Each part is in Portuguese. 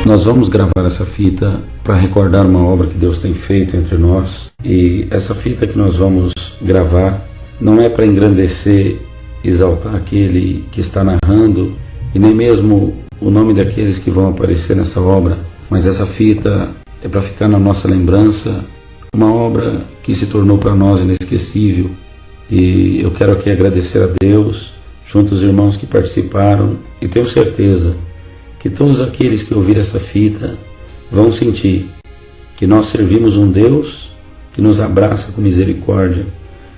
Nós vamos gravar essa fita para recordar uma obra que Deus tem feito entre nós, e essa fita que nós vamos gravar não é para engrandecer, exaltar aquele que está narrando e nem mesmo o nome daqueles que vão aparecer nessa obra, mas essa fita é para ficar na nossa lembrança, uma obra que se tornou para nós inesquecível. E eu quero aqui agradecer a Deus, junto aos irmãos que participaram, e tenho certeza que todos aqueles que ouvirem essa fita vão sentir que nós servimos um Deus que nos abraça com misericórdia,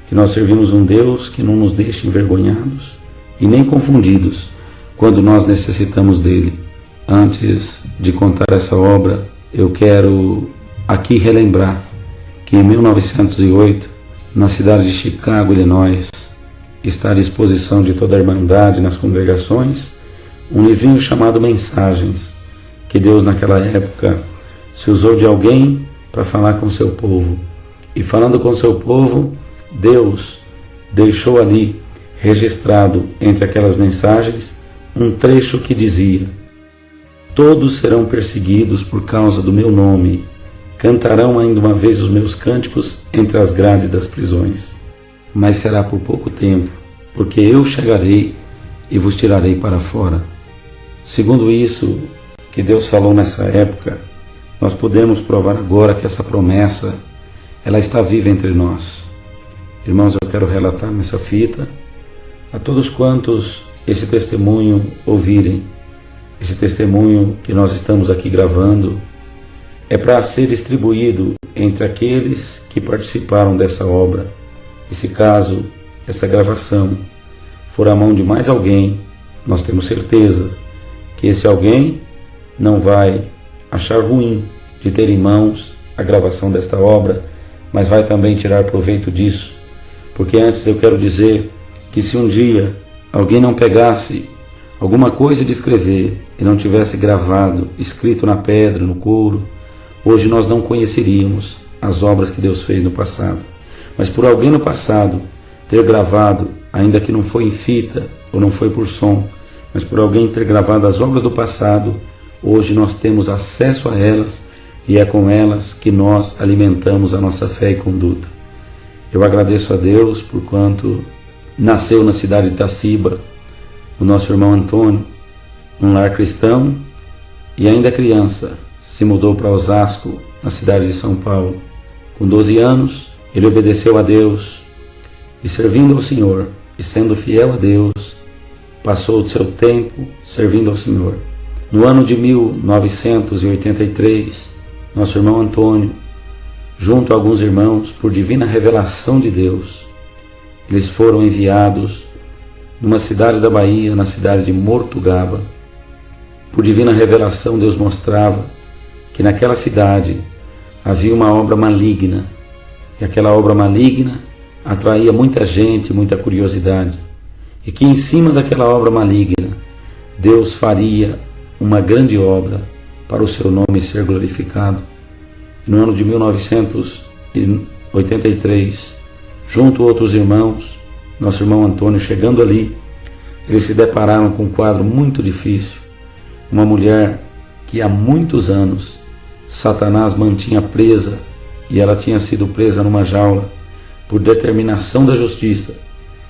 que nós servimos um Deus que não nos deixa envergonhados e nem confundidos quando nós necessitamos dele. Antes de contar essa obra, eu quero aqui relembrar que em 1908, na cidade de Chicago, Illinois, está à disposição de toda a Irmandade nas congregações um livrinho chamado Mensagens, que Deus naquela época se usou de alguém para falar com seu povo. E falando com seu povo, Deus deixou ali registrado entre aquelas mensagens um trecho que dizia: todos serão perseguidos por causa do meu nome, cantarão ainda uma vez os meus cânticos entre as grades das prisões, mas será por pouco tempo, porque eu chegarei e vos tirarei para fora. Segundo isso que Deus falou nessa época, nós podemos provar agora que essa promessa ela está viva entre nós. Irmãos, eu quero relatar nessa fita a todos quantos esse testemunho ouvirem, esse testemunho que nós estamos aqui gravando, é para ser distribuído entre aqueles que participaram dessa obra. E se caso essa gravação for à mão de mais alguém, nós temos certeza que esse alguém não vai achar ruim de ter em mãos a gravação desta obra, mas vai também tirar proveito disso. Porque antes eu quero dizer que se um dia alguém não pegasse alguma coisa de escrever e não tivesse gravado, escrito na pedra, no couro, hoje nós não conheceríamos as obras que Deus fez no passado. Mas por alguém no passado ter gravado, ainda que não foi em fita ou não foi por som, mas por alguém ter gravado as obras do passado, hoje nós temos acesso a elas e é com elas que nós alimentamos a nossa fé e conduta. Eu agradeço a Deus por quanto nasceu na cidade de Itaciba o nosso irmão Antônio, um lar cristão, e ainda criança se mudou para Osasco, na cidade de São Paulo. Com 12 anos, ele obedeceu a Deus e, servindo ao Senhor e sendo fiel a Deus, passou o seu tempo servindo ao Senhor. No ano de 1983, nosso irmão Antônio, junto a alguns irmãos, por divina revelação de Deus, eles foram enviados numa cidade da Bahia, na cidade de Mortugaba. Por divina revelação, Deus mostrava que naquela cidade havia uma obra maligna, e aquela obra maligna atraía muita gente, muita curiosidade, e que em cima daquela obra maligna Deus faria uma grande obra para o seu nome ser glorificado. E no ano de 1983, junto a outros irmãos, nosso irmão Antônio, chegando ali, eles se depararam com um quadro muito difícil. Uma mulher que há muitos anos Satanás mantinha presa, e ela tinha sido presa numa jaula por determinação da justiça,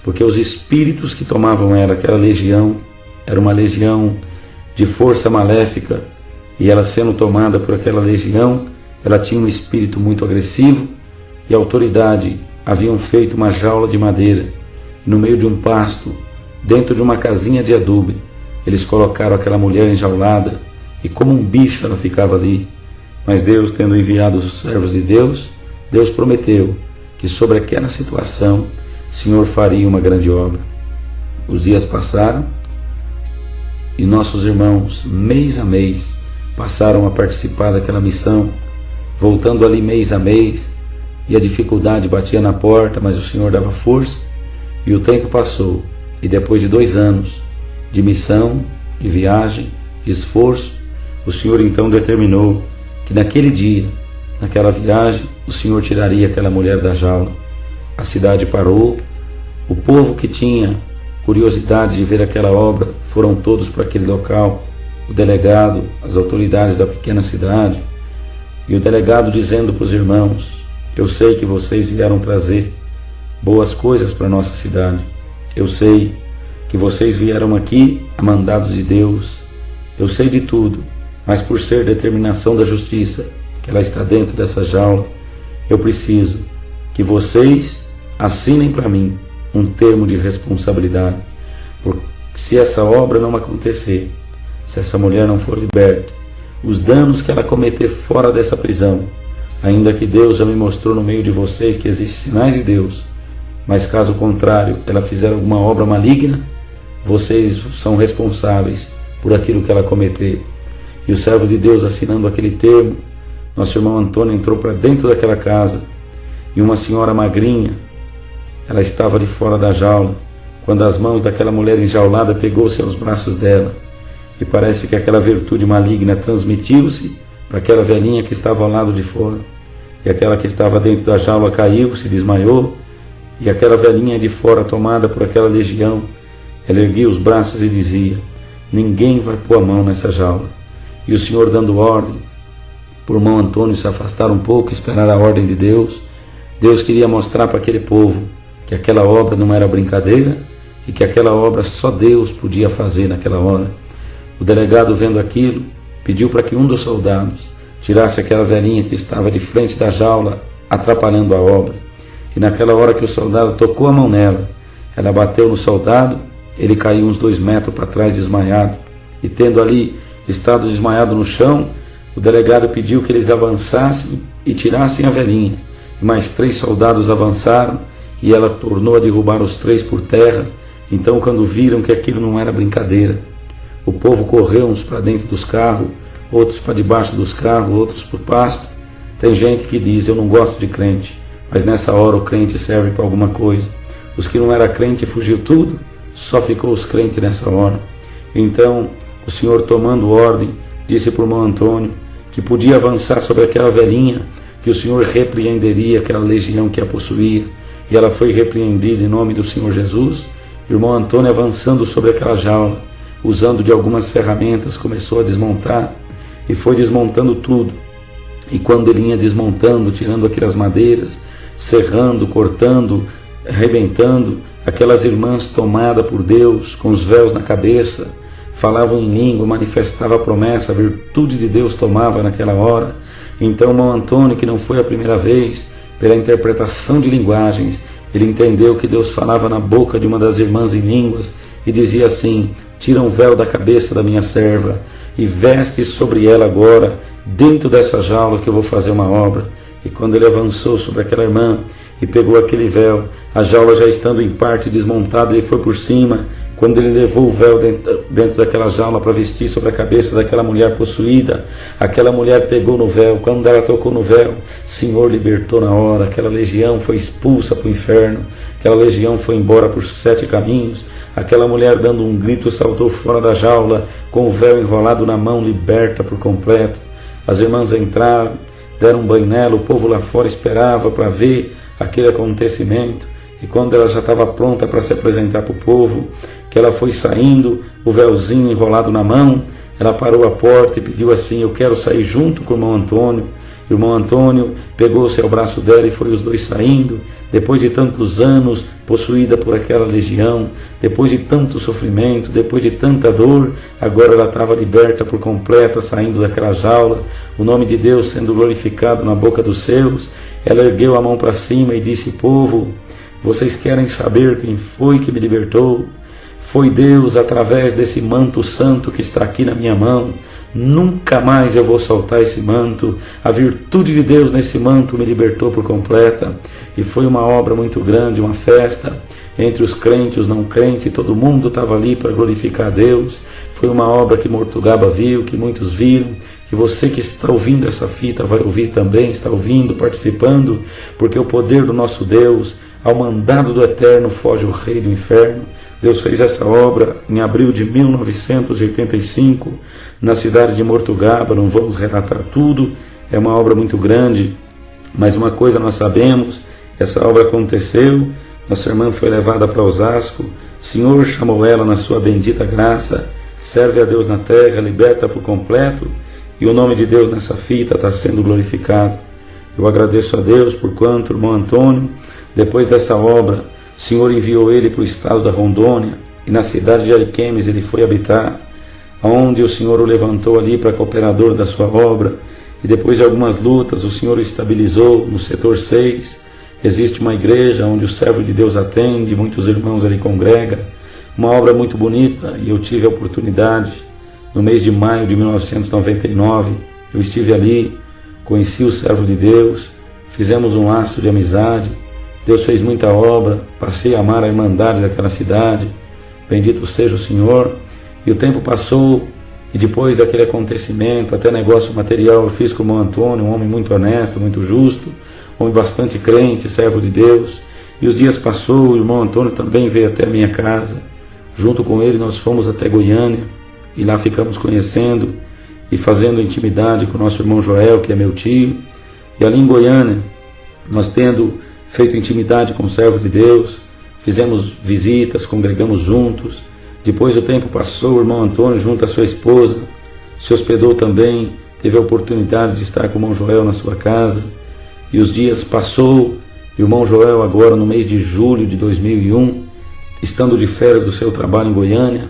porque os espíritos que tomavam ela, aquela legião, era uma legião de força maléfica, e ela sendo tomada por aquela legião, ela tinha um espírito muito agressivo, e a autoridade haviam feito uma jaula de madeira, e no meio de um pasto, dentro de uma casinha de adube, eles colocaram aquela mulher enjaulada, e como um bicho ela ficava ali. Mas Deus, tendo enviado os servos de Deus, Deus prometeu que sobre aquela situação o Senhor faria uma grande obra. Os dias passaram e nossos irmãos, mês a mês, passaram a participar daquela missão, voltando ali mês a mês, e a dificuldade batia na porta, mas o Senhor dava força, e o tempo passou, e depois de 2 anos de missão, de viagem, de esforço, o Senhor então determinou que naquele dia, naquela viagem, o Senhor tiraria aquela mulher da jaula. A cidade parou, o povo que tinha curiosidade de ver aquela obra foram todos para aquele local, o delegado, as autoridades da pequena cidade, e o delegado dizendo para os irmãos: eu sei que vocês vieram trazer boas coisas para a nossa cidade, eu sei que vocês vieram aqui a mandados de Deus, eu sei de tudo, mas por ser determinação da justiça, que ela está dentro dessa jaula, eu preciso que vocês assinem para mim um termo de responsabilidade, porque se essa obra não acontecer, se essa mulher não for liberta, os danos que ela cometer fora dessa prisão, ainda que Deus já me mostrou no meio de vocês que existem sinais de Deus, mas caso contrário, ela fizer alguma obra maligna, vocês são responsáveis por aquilo que ela cometer. E o servo de Deus, assinando aquele termo, nosso irmão Antônio entrou para dentro daquela casa, e uma senhora magrinha, ela estava ali fora da jaula, quando as mãos daquela mulher enjaulada pegou-se aos braços dela, e parece que aquela virtude maligna transmitiu-se para aquela velhinha que estava ao lado de fora, e aquela que estava dentro da jaula caiu, se desmaiou, e aquela velhinha de fora, tomada por aquela legião, ela erguia os braços e dizia: ninguém vai pôr a mão nessa jaula. E o Senhor, dando ordem por irmão Antônio se afastar um pouco e esperar a ordem de Deus, Deus queria mostrar para aquele povo que aquela obra não era brincadeira e que aquela obra só Deus podia fazer naquela hora. O delegado, vendo aquilo, pediu para que um dos soldados tirasse aquela velhinha que estava de frente da jaula, atrapalhando a obra. E naquela hora que o soldado tocou a mão nela, ela bateu no soldado, ele caiu uns 2 metros para trás desmaiado, e tendo ali estado desmaiado no chão, o delegado pediu que eles avançassem e tirassem a velhinha, e mais 3 soldados avançaram, e ela tornou a derrubar os 3 por terra. Então, quando viram que aquilo não era brincadeira, o povo correu uns para dentro dos carros, outros para debaixo dos carros, outros para o pasto. Tem gente que diz: eu não gosto de crente, mas nessa hora o crente serve para alguma coisa. Os que não eram crente fugiu tudo, só ficou os crentes nessa hora. Então o Senhor, tomando ordem, disse para o irmão Antônio que podia avançar sobre aquela velhinha, que o Senhor repreenderia aquela legião que a possuía, e ela foi repreendida em nome do Senhor Jesus. O irmão Antônio, avançando sobre aquela jaula, usando de algumas ferramentas, começou a desmontar, e foi desmontando tudo. E quando ele ia desmontando, tirando aquelas madeiras, serrando, cortando, arrebentando, aquelas irmãs tomadas por Deus, com os véus na cabeça, falavam em língua, manifestavam a promessa, a virtude de Deus tomava naquela hora. Então o irmão Antônio, que não foi a primeira vez, pela interpretação de linguagens, ele entendeu que Deus falava na boca de uma das irmãs em línguas, e dizia assim: tira um véu da cabeça da minha serva, e veste sobre ela agora, dentro dessa jaula, que eu vou fazer uma obra. E quando ele avançou sobre aquela irmã e pegou aquele véu, a jaula já estando em parte desmontada, ele foi por cima. Quando ele levou o véu dentro daquela jaula para vestir sobre a cabeça daquela mulher possuída, aquela mulher pegou no véu. Quando ela tocou no véu, Senhor libertou na hora. Aquela legião foi expulsa para o inferno, aquela legião foi embora por 7 caminhos. Aquela mulher, dando um grito, saltou fora da jaula, com o véu enrolado na mão, liberta por completo. As irmãs entraram, deram um banho nela, o povo lá fora esperava para ver aquele acontecimento. E quando ela já estava pronta para se apresentar para o povo, que ela foi saindo, o véuzinho enrolado na mão, ela parou a porta e pediu assim: eu quero sair junto com o irmão Antônio. O irmão Antônio pegou-se ao braço dela e foi os dois saindo. Depois de tantos anos possuída por aquela legião, depois de tanto sofrimento, depois de tanta dor, agora ela estava liberta por completa, saindo daquela jaula, o nome de Deus sendo glorificado na boca dos seus. Ela ergueu a mão para cima e disse: povo, vocês querem saber quem foi que me libertou? Foi Deus, através desse manto santo que está aqui na minha mão. Nunca mais eu vou soltar esse manto. A virtude de Deus nesse manto me libertou por completa. E foi uma obra muito grande, uma festa entre os crentes e os não crentes. Todo mundo estava ali para glorificar a Deus. Foi uma obra que Mortugaba viu, que muitos viram, que você que está ouvindo essa fita vai ouvir também, está ouvindo, participando, porque o poder do nosso Deus, ao mandado do Eterno, foge o rei do inferno. Deus fez essa obra em abril de 1985, na cidade de Mortugaba. Não vamos relatar tudo, é uma obra muito grande, mas uma coisa nós sabemos: essa obra aconteceu, nossa irmã foi levada para Osasco, Senhor chamou ela na sua bendita graça, serve a Deus na terra, liberta por completo, e o nome de Deus nessa fita está sendo glorificado. Eu agradeço a Deus por quanto o irmão Antônio, depois dessa obra, o Senhor enviou ele para o estado da Rondônia, e na cidade de Ariquemes ele foi habitar, onde o Senhor o levantou ali para cooperador da sua obra, e depois de algumas lutas o Senhor o estabilizou no setor 6, existe uma igreja onde o servo de Deus atende, muitos irmãos ali congregam, uma obra muito bonita, e eu tive a oportunidade, no mês de maio de 1999, eu estive ali, conheci o servo de Deus, fizemos um laço de amizade, Deus fez muita obra, passei a amar a irmandade daquela cidade, bendito seja o Senhor, e o tempo passou, e depois daquele acontecimento, até negócio material eu fiz com o irmão Antônio, um homem muito honesto, muito justo, homem bastante crente, servo de Deus, e os dias passou, o irmão Antônio também veio até a minha casa, junto com ele nós fomos até Goiânia, e lá ficamos conhecendo e fazendo intimidade com o nosso irmão Joel, que é meu tio, e ali em Goiânia, nós tendo feito intimidade com o servo de Deus, fizemos visitas, congregamos juntos. Depois o tempo passou, o irmão Antônio, junto à sua esposa, se hospedou também, teve a oportunidade de estar com o irmão Joel na sua casa, e os dias passou, e o irmão Joel agora no mês de julho de 2001, estando de férias do seu trabalho em Goiânia,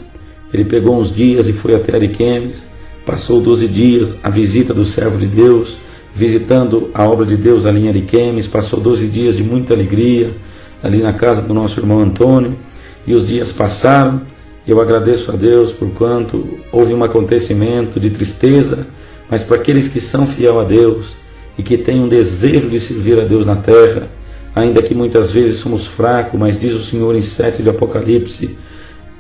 ele pegou uns dias e foi até Ariquemes, passou 12 dias a visita do servo de Deus, visitando a obra de Deus ali em Ariquemes, passou 12 dias de muita alegria, ali na casa do nosso irmão Antônio, e os dias passaram, e eu agradeço a Deus por quanto houve um acontecimento de tristeza, mas para aqueles que são fiel a Deus, e que têm um desejo de servir a Deus na terra, ainda que muitas vezes somos fracos, mas diz o Senhor em 7 de Apocalipse,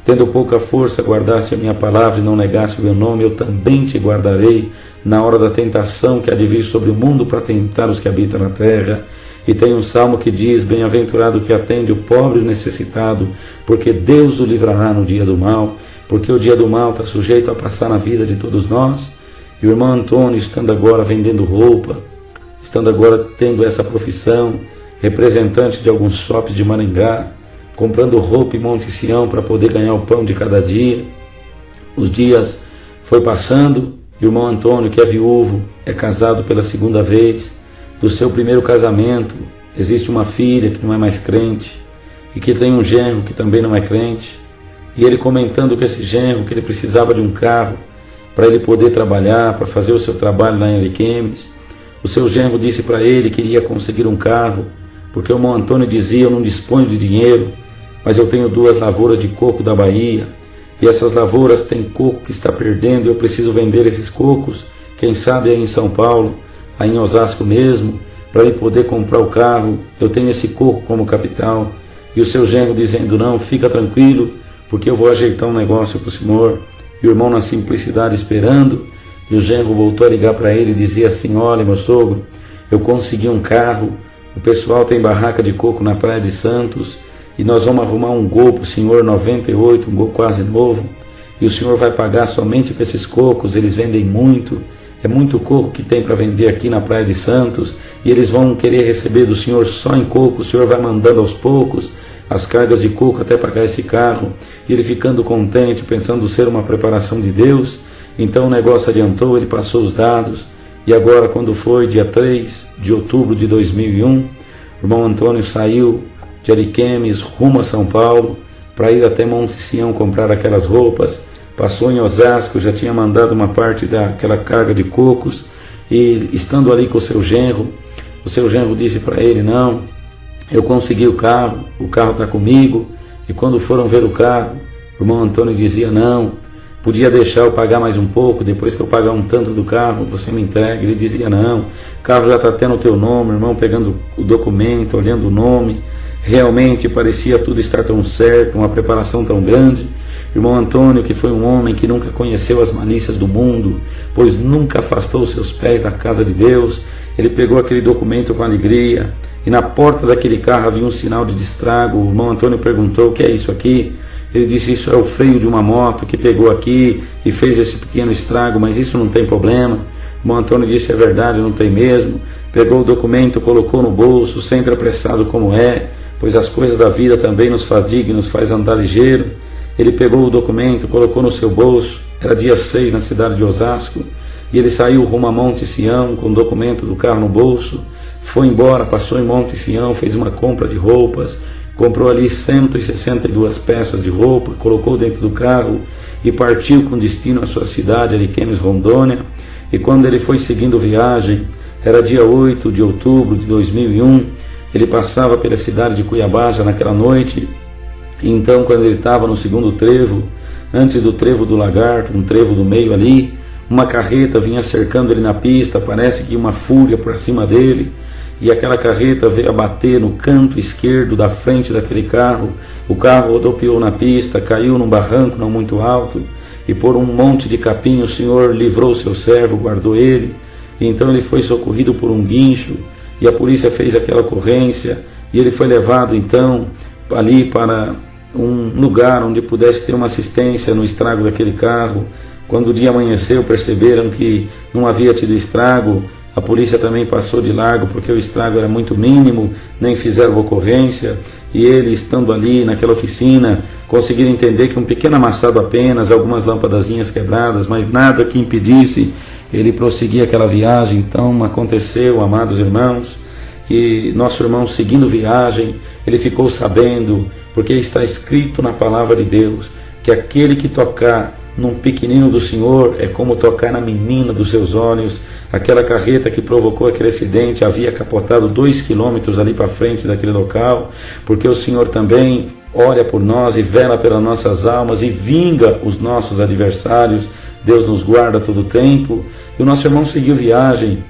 tendo pouca força, guardaste a minha palavra e não negaste o meu nome, eu também te guardarei na hora da tentação que há de vir sobre o mundo para tentar os que habitam na terra. E tem um salmo que diz, bem-aventurado que atende o pobre e o necessitado, porque Deus o livrará no dia do mal, porque o dia do mal está sujeito a passar na vida de todos nós. E o irmão Antônio, estando agora vendendo roupa, estando agora tendo essa profissão, representante de alguns shoppings de Maringá, comprando roupa em Monte Sião para poder ganhar o pão de cada dia. Os dias foi passando e o irmão Antônio, que é viúvo, é casado pela segunda vez. Do seu primeiro casamento existe uma filha que não é mais crente e que tem um genro que também não é crente. E ele comentando com esse genro que ele precisava de um carro para ele poder trabalhar, para fazer o seu trabalho lá em Ariquemes. O seu genro disse para ele que iria conseguir um carro, porque o irmão Antônio dizia, eu não disponho de dinheiro, mas eu tenho 2 lavouras de coco da Bahia, e essas lavouras têm coco que está perdendo, e eu preciso vender esses cocos, quem sabe aí em São Paulo, aí em Osasco mesmo, para ele poder comprar o carro, eu tenho esse coco como capital. E o seu genro dizendo, não, fica tranquilo, porque eu vou ajeitar um negócio para o senhor. E o irmão na simplicidade esperando, e o genro voltou a ligar para ele e dizia assim, olha meu sogro, eu consegui um carro, o pessoal tem barraca de coco na Praia de Santos, e nós vamos arrumar um Gol para o senhor, 98, um Gol quase novo, e o senhor vai pagar somente com esses cocos, eles vendem muito, é muito coco que tem para vender aqui na Praia de Santos, e eles vão querer receber do senhor só em coco, o senhor vai mandando aos poucos as cargas de coco até pagar esse carro, e ele ficando contente, pensando ser uma preparação de Deus, então o negócio adiantou, ele passou os dados, e agora quando foi dia 3 de outubro de 2001, o irmão Antônio saiu de Ariquemes rumo a São Paulo, para ir até Monte Sião comprar aquelas roupas, passou em Osasco, já tinha mandado uma parte daquela carga de cocos, e estando ali com o seu genro disse para ele, não, eu consegui o carro está comigo, e quando foram ver o carro, o irmão Antônio dizia, não, podia deixar eu pagar mais um pouco, depois que eu pagar um tanto do carro, você me entrega. Ele dizia, não, o carro já está tendo o teu nome, o irmão pegando o documento, olhando o nome, realmente parecia tudo estar tão certo, uma preparação tão grande. Irmão Antônio, que foi um homem que nunca conheceu as malícias do mundo, pois nunca afastou seus pés da casa de Deus, ele pegou aquele documento com alegria, e na porta daquele carro havia um sinal de destrago. O irmão Antônio perguntou, o que é isso aqui? Ele disse, isso é o freio de uma moto que pegou aqui e fez esse pequeno estrago, mas isso não tem problema. O irmão Antônio disse, é verdade, não tem mesmo. Pegou o documento, colocou no bolso, sempre apressado como é, pois as coisas da vida também nos fadigam, nos faz andar ligeiro. ele pegou o documento, colocou no seu bolso. Era dia 6 na cidade de Osasco, e ele saiu rumo a Monte Sião com o documento do carro no bolso, foi embora, passou em Monte Sião, fez uma compra de roupas, comprou ali 162 peças de roupa, colocou dentro do carro e partiu com destino à sua cidade, Ariquemes, Rondônia. E quando ele foi seguindo viagem, era dia 8 de outubro de 2001, ele passava pela cidade de Cuiabá já naquela noite. E então, quando ele estava no segundo trevo, antes do trevo do Lagarto, um trevo do meio ali, uma carreta vinha cercando ele na pista, parece que uma fúria por cima dele, e aquela carreta veio a bater no canto esquerdo da frente daquele carro. O carro rodopiou na pista, caiu num barranco não muito alto, e por um monte de capim o Senhor livrou seu servo, guardou ele. E então ele foi socorrido por um guincho, e a polícia fez aquela ocorrência, e ele foi levado então ali para um lugar onde pudesse ter uma assistência no estrago daquele carro. Quando o dia amanheceu, perceberam que não havia tido estrago. A polícia também passou de largo porque o estrago era muito mínimo, nem fizeram ocorrência. E ele, estando ali naquela oficina, conseguiram entender que um pequeno amassado apenas, algumas lâmpadazinhas quebradas, mas nada que impedisse ele prosseguir aquela viagem. Então aconteceu, amados irmãos, que nosso irmão, seguindo viagem, ele ficou sabendo, porque está escrito na palavra de Deus, que aquele que tocar num pequenino do Senhor é como tocar na menina dos seus olhos. Aquela carreta que provocou aquele acidente havia capotado 2 quilômetros ali para frente daquele local, porque o Senhor também olha por nós e vela pelas nossas almas e vinga os nossos adversários. Deus nos guarda todo o tempo. E o nosso irmão seguiu viagem,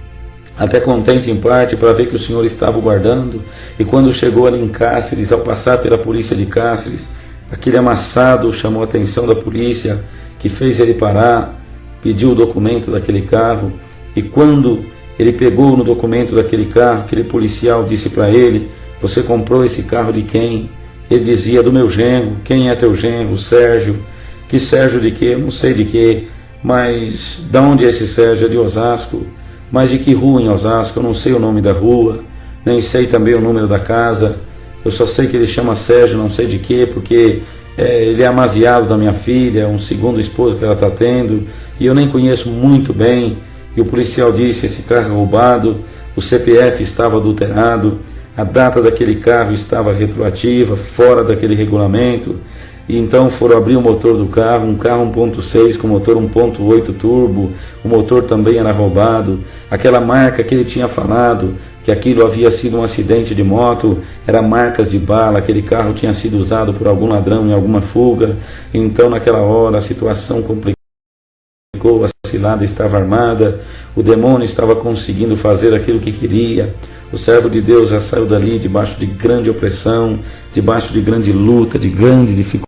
até contente em parte para ver que o Senhor estava o guardando. E quando chegou ali em Cáceres, ao passar pela polícia de Cáceres, aquele amassado chamou a atenção da polícia, que fez ele parar, pediu o documento daquele carro. E quando ele pegou no documento daquele carro, aquele policial disse para ele: você comprou esse carro de quem? Ele dizia: do meu genro. Quem é teu genro? Sérgio. Que Sérgio de quê? Não sei de quê. Mas de onde é esse Sérgio? É de Osasco. Mas de que rua em Osasco? Eu não sei o nome da rua, nem sei também o número da casa. Eu só sei que ele chama Sérgio, não sei de quê, porque ele é amaziado da minha filha, é um segundo esposo que ela está tendo, e eu nem conheço muito bem. E o policial disse: esse carro é roubado, o CPF estava adulterado, a data daquele carro estava retroativa, fora daquele regulamento. E então foram abrir o motor do carro, um carro 1.6 com motor 1.8 turbo, o motor também era roubado. Aquela marca que ele tinha falado, que aquilo havia sido um acidente de moto, era marcas de bala, aquele carro tinha sido usado por algum ladrão em alguma fuga. Então naquela hora a situação complicou, a cilada estava armada, o demônio estava conseguindo fazer aquilo que queria. O servo de Deus já saiu dali debaixo de grande opressão, debaixo de grande luta, de grande dificuldade.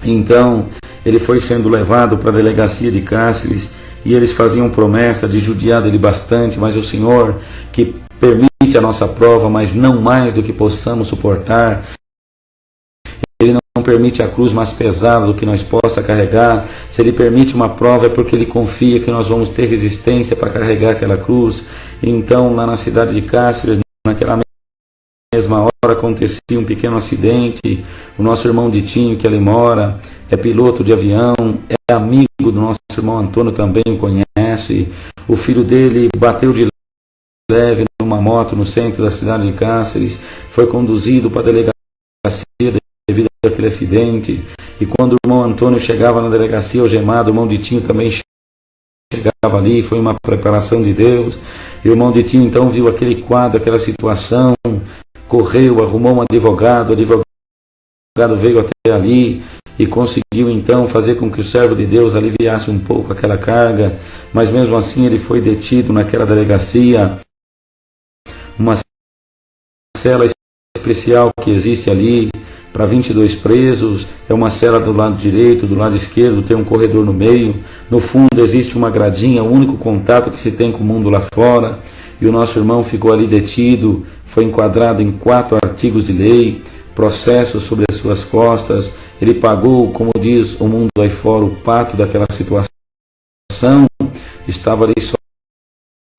Então ele foi sendo levado para a delegacia de Cáceres, e eles faziam promessa de judiar dele bastante, mas o Senhor, que permite a nossa prova, mas não mais do que possamos suportar, Ele não permite a cruz mais pesada do que nós possa carregar. Se Ele permite uma prova é porque Ele confia que nós vamos ter resistência para carregar aquela cruz. Então lá na cidade de Cáceres, naquela mesma hora, acontecia um pequeno acidente. O nosso irmão Ditinho, que ali mora, é piloto de avião, é amigo do nosso irmão Antônio, também o conhece. O filho dele bateu de leve numa moto no centro da cidade de Cáceres, foi conduzido para a delegacia devido àquele acidente. E quando o irmão Antônio chegava na delegacia algemado, o irmão Ditinho também chegava ali. Foi uma preparação de Deus. E o irmão Ditinho então viu aquele quadro, aquela situação, correu, arrumou um advogado, o advogado veio até ali e conseguiu então fazer com que o servo de Deus aliviasse um pouco aquela carga, mas mesmo assim ele foi detido naquela delegacia. Uma cela especial que existe ali para 22 presos, é uma cela do lado direito, do lado esquerdo tem um corredor no meio, no fundo existe uma gradinha, o único contato que se tem com o mundo lá fora. E o nosso irmão ficou ali detido, foi enquadrado em 4 artigos de lei, processos sobre as suas costas. Ele pagou, como diz o mundo aí fora, o pato daquela situação, estava ali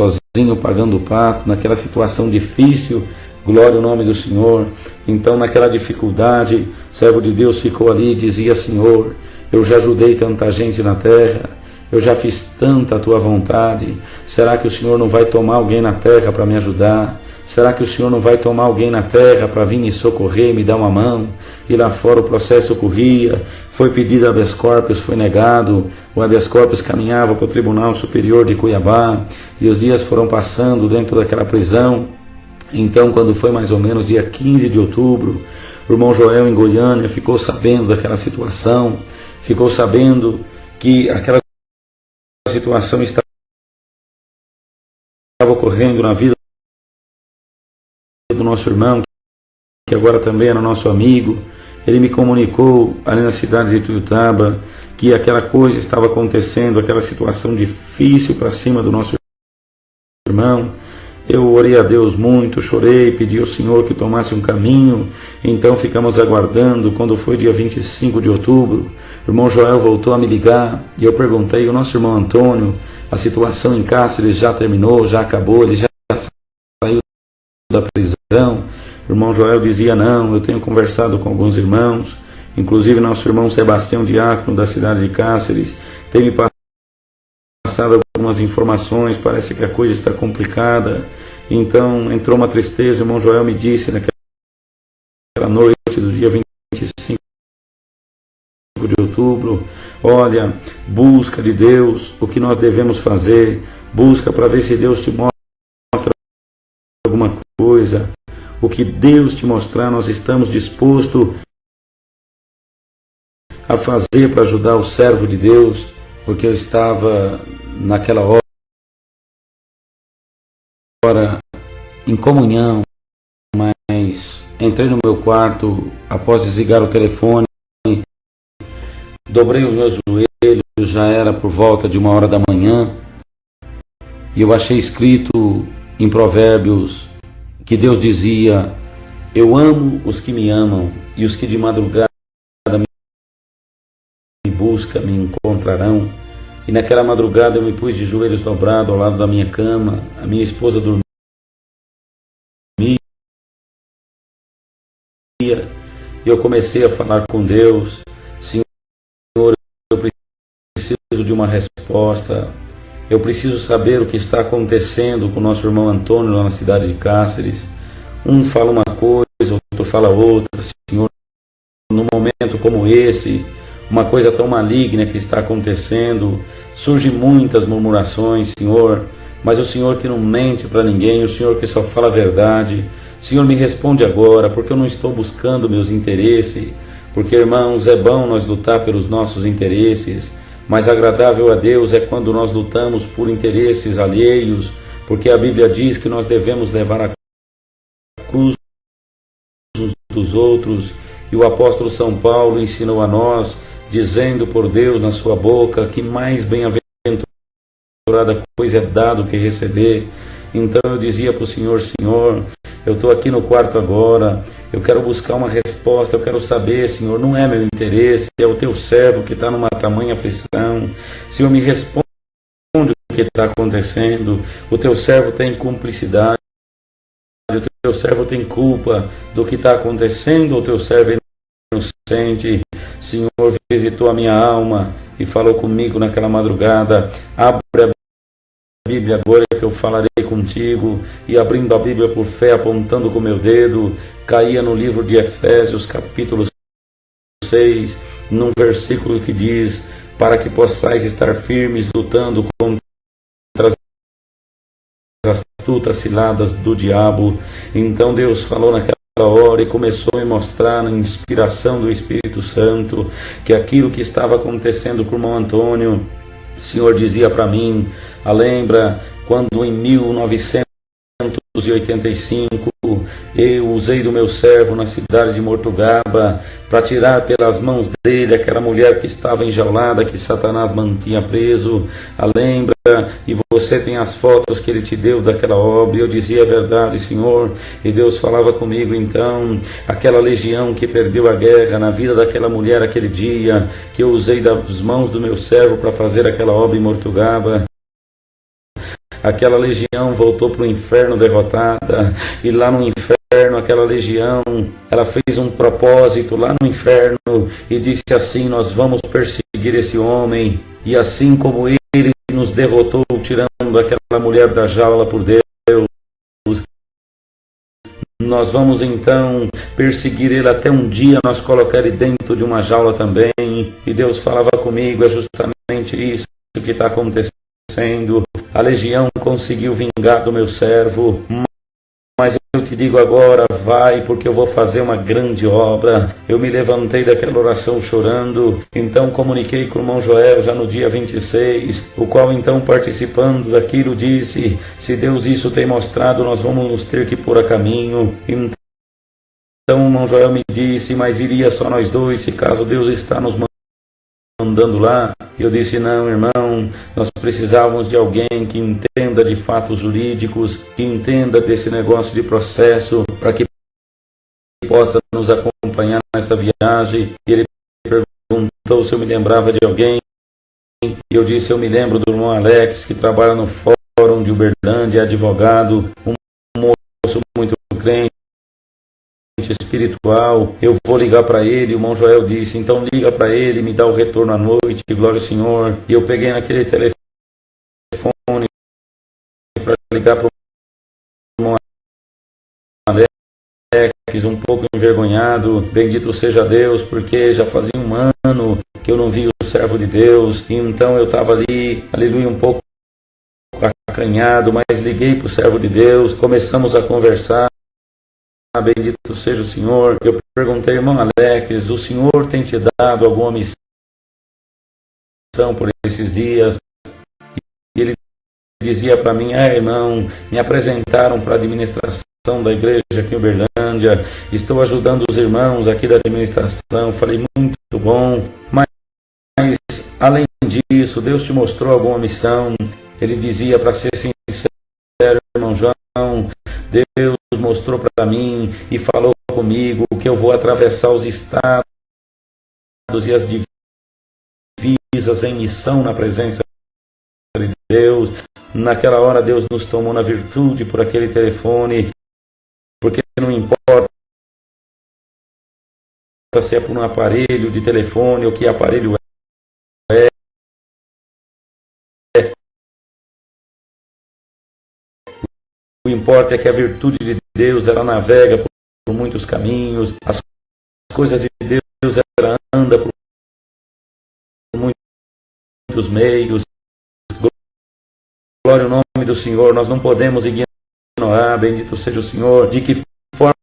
sozinho pagando o pato, naquela situação difícil, glória ao nome do Senhor. Então naquela dificuldade, o servo de Deus ficou ali e dizia: Senhor, eu já ajudei tanta gente na terra, eu já fiz tanta a tua vontade, será que o Senhor não vai tomar alguém na terra para me ajudar? Será que o Senhor não vai tomar alguém na terra para vir me socorrer, me dar uma mão? E lá fora o processo corria, foi pedido habeas corpus, foi negado, o habeas corpus caminhava para o Tribunal Superior de Cuiabá, e os dias foram passando dentro daquela prisão. Então, quando foi mais ou menos dia 15 de outubro, o irmão Joel em Goiânia ficou sabendo daquela situação, ficou sabendo que aquela situação estava ocorrendo na vida do nosso irmão, que agora também era nosso amigo. Ele me comunicou ali na cidade de Tuiutaba que aquela coisa estava acontecendo, aquela situação difícil para cima do nosso irmão. Eu orei a Deus muito, chorei, pedi ao Senhor que tomasse um caminho. Então ficamos aguardando. Quando foi dia 25 de outubro, o irmão Joel voltou a me ligar e eu perguntei: o nosso irmão Antônio, a situação em Cáceres já terminou, já acabou, ele já saiu da prisão? O irmão Joel dizia: não, eu tenho conversado com alguns irmãos, inclusive nosso irmão Sebastião Diácono da cidade de Cáceres tem me passado algumas informações, parece que a coisa está complicada. Então entrou uma tristeza. O irmão Joel me disse naquela noite do dia 25 de outubro: olha, busca de Deus o que nós devemos fazer, busca para ver se Deus te mostra alguma coisa. O que Deus te mostrar, nós estamos dispostos a fazer para ajudar o servo de Deus, porque eu estava naquela hora em comunhão, mas entrei no meu quarto após desligar o telefone, dobrei os meus joelhos, já era por volta de 1h da manhã, e eu achei escrito em Provérbios que Deus dizia: eu amo os que me amam, e os que de madrugada me buscam me encontrarão. E naquela madrugada eu me pus de joelhos dobrados ao lado da minha cama, a minha esposa dormia, e eu comecei a falar com Deus: Senhor, eu preciso de uma resposta, eu preciso saber o que está acontecendo com o nosso irmão Antônio lá na cidade de Cáceres. Um fala uma coisa, outro fala outra. Senhor, num momento como esse, uma coisa tão maligna que está acontecendo, surgem muitas murmurações, Senhor, mas o Senhor que não mente para ninguém, o Senhor que só fala a verdade. Senhor, me responde agora, porque eu não estou buscando meus interesses, porque, irmãos, é bom nós lutar pelos nossos interesses, mas agradável a Deus é quando nós lutamos por interesses alheios, porque a Bíblia diz que nós devemos levar a cruz uns dos outros, e o apóstolo São Paulo ensinou a nós, dizendo por Deus na sua boca que mais bem-aventurada coisa é dar do que receber. Então eu dizia para o Senhor: Senhor, eu estou aqui no quarto agora, eu quero buscar uma resposta, eu quero saber, Senhor, não é meu interesse, é o teu servo que está numa tamanha aflição. Senhor, me responde o que está acontecendo. O teu servo tem cumplicidade, o teu servo tem culpa do que está acontecendo, o teu servo é inocente. Senhor, visitou a minha alma e falou comigo naquela madrugada: abre a Bíblia agora que eu falarei contigo. E abrindo a Bíblia por fé, apontando com o meu dedo, caía no livro de Efésios, capítulo 6, num versículo que diz: para que possais estar firmes, lutando contra as astutas ciladas do diabo. Então Deus falou naquela hora e começou a me mostrar, na inspiração do Espírito Santo, que aquilo que estava acontecendo com o irmão Antônio, o Senhor dizia para mim: lembra quando em 1985 eu usei do meu servo na cidade de Mortugaba para tirar pelas mãos dele aquela mulher que estava enjaulada, que Satanás mantinha preso? Lembra? E você tem as fotos que ele te deu daquela obra. E eu dizia: é verdade, Senhor. E Deus falava comigo então: aquela legião que perdeu a guerra na vida daquela mulher aquele dia, que eu usei das mãos do meu servo para fazer aquela obra em Mortugaba, aquela legião voltou para o inferno derrotada, e lá no inferno aquela legião, ela fez um propósito lá no inferno e disse assim: nós vamos perseguir esse homem, e assim como ele nos derrotou tirando aquela mulher da jaula por Deus, nós vamos então perseguir ele até um dia nós colocar ele dentro de uma jaula também. E Deus falava comigo: é justamente isso que está acontecendo. A legião conseguiu vingar do meu servo, mas eu te digo agora, vai, porque eu vou fazer uma grande obra. Eu me levantei daquela oração chorando, então comuniquei com o irmão Joel já no dia 26, o qual então, participando daquilo, disse: se Deus isso tem mostrado, nós vamos nos ter que pôr a caminho. Então o irmão Joel me disse: mas iria só nós dois, se caso Deus está nos mandando lá? Eu disse: não, irmão, nós precisávamos de alguém que entenda de fatos jurídicos, que entenda desse negócio de processo, para que possa nos acompanhar nessa viagem. E ele perguntou se eu me lembrava de alguém, e eu disse: eu me lembro do irmão Alex, que trabalha no Fórum de Uberlândia, é advogado, um moço muito crente, espiritual. Eu vou ligar para ele. O irmão Joel disse: então liga para ele, me dá o retorno à noite, glória ao Senhor. E eu peguei naquele telefone para ligar para o irmão Alex, um pouco envergonhado. Bendito seja Deus, porque já fazia um ano que eu não vi o servo de Deus, e então eu estava ali, aleluia, um pouco acanhado, mas liguei para o servo de Deus, começamos a conversar. Bendito seja o Senhor. Eu perguntei: irmão Alex, o Senhor tem te dado alguma missão por esses dias? E ele dizia para mim: irmão, me apresentaram para a administração da igreja aqui em Uberlândia, estou ajudando os irmãos aqui da administração. Falei: muito bom, mas além disso, Deus te mostrou alguma missão? Ele dizia: para ser sincero, irmão João, Deus mostrou para mim e falou comigo que eu vou atravessar os estados e as divisas em missão na presença de Deus. Naquela hora Deus nos tomou na virtude por aquele telefone, porque não importa se é por um aparelho de telefone ou que aparelho é. O que importa é que a virtude de Deus, ela navega por muitos caminhos, as coisas de Deus, ela anda por muitos meios. Glória ao nome do Senhor. Nós não podemos ignorar, bendito seja o Senhor, de que forma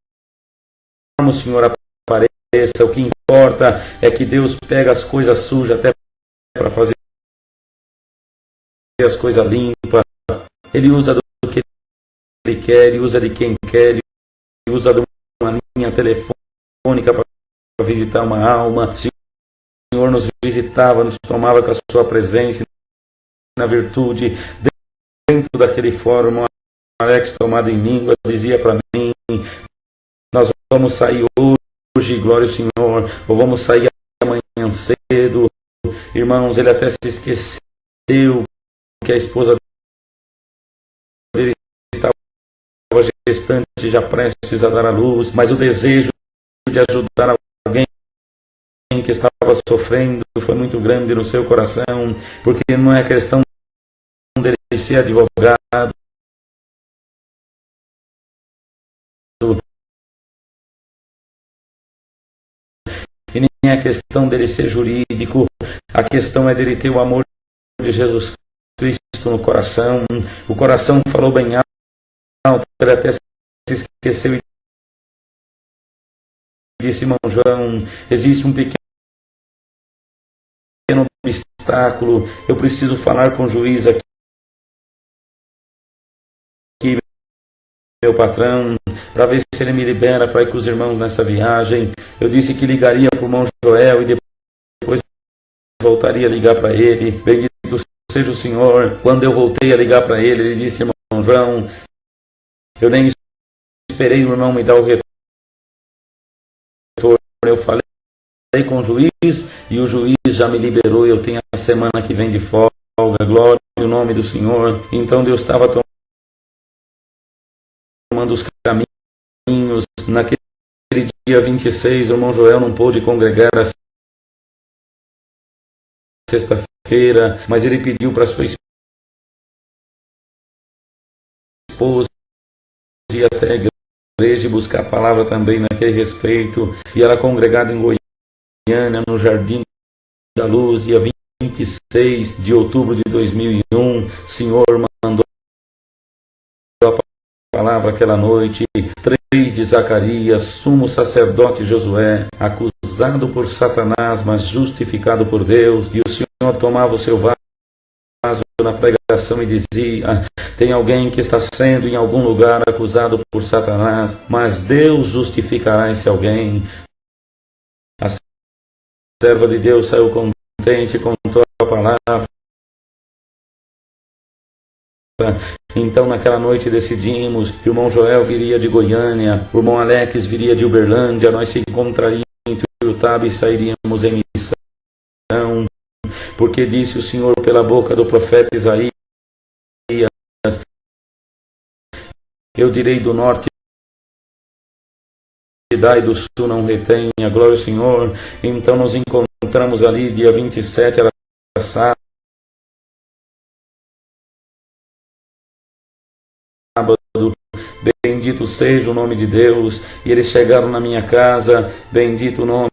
o Senhor apareça. O que importa é que Deus pega as coisas sujas até para fazer as coisas limpas. Ele usa do que Ele quer, Ele usa de quem quer, Ele usa de uma linha telefônica para visitar uma alma. Se o Senhor nos visitava, nos tomava com a sua presença, na virtude, dentro daquele fórum, o Alex, tomado em língua, dizia para mim: nós vamos sair hoje, glória ao Senhor, ou vamos sair amanhã cedo. Irmãos, ele até se esqueceu que a esposa dele estava gestante, já prestes a dar à luz, mas o desejo de ajudar alguém que estava sofrendo foi muito grande no seu coração, porque não é questão dele ser advogado, e nem é questão dele ser jurídico. A questão é dele ter o amor de Jesus Cristo no coração. O coração falou bem alto, ele até se esqueceu e disse: irmão João, existe um pequeno obstáculo, eu preciso falar com o juiz aqui, meu patrão, para ver se ele me libera para ir com os irmãos nessa viagem. Eu disse que ligaria para o irmão Joel e depois voltaria a ligar para ele. Bendito seja o Senhor. Quando eu voltei a ligar para ele, ele disse: irmão João, eu nem esperei o irmão me dar o retorno. Eu falei com o juiz e o juiz já me liberou. Eu tenho a semana que vem de folga. Glória ao nome do Senhor. Então Deus estava tomando os caminhos naquele dia 26, o irmão Joel não pôde congregar a sexta-feira, mas ele pediu para sua esposa ir até a igreja e buscar a palavra também naquele respeito, e ela congregada em Goiânia, no Jardim da Luz, dia 26 de outubro de 2001, Senhor mandou a palavra aquela noite. 3 de Zacarias, sumo sacerdote Josué, acusado por Satanás, mas justificado por Deus, e o Senhor tomava o seu vaso na pregação e dizia: tem alguém que está sendo em algum lugar acusado por Satanás, mas Deus justificará esse alguém. A serva de Deus saiu contente, contou a palavra. Então naquela noite decidimos que o irmão Joel viria de Goiânia, o irmão Alex viria de Uberlândia, nós se encontraríamos em Tuiutaba e sairíamos em missão, porque disse o Senhor pela boca do profeta Isaías: eu direi do norte e dai do sul não retenha, glória ao Senhor. Então nos encontramos ali, dia 27, era sábado, bendito seja o nome de Deus, e eles chegaram na minha casa, bendito o nome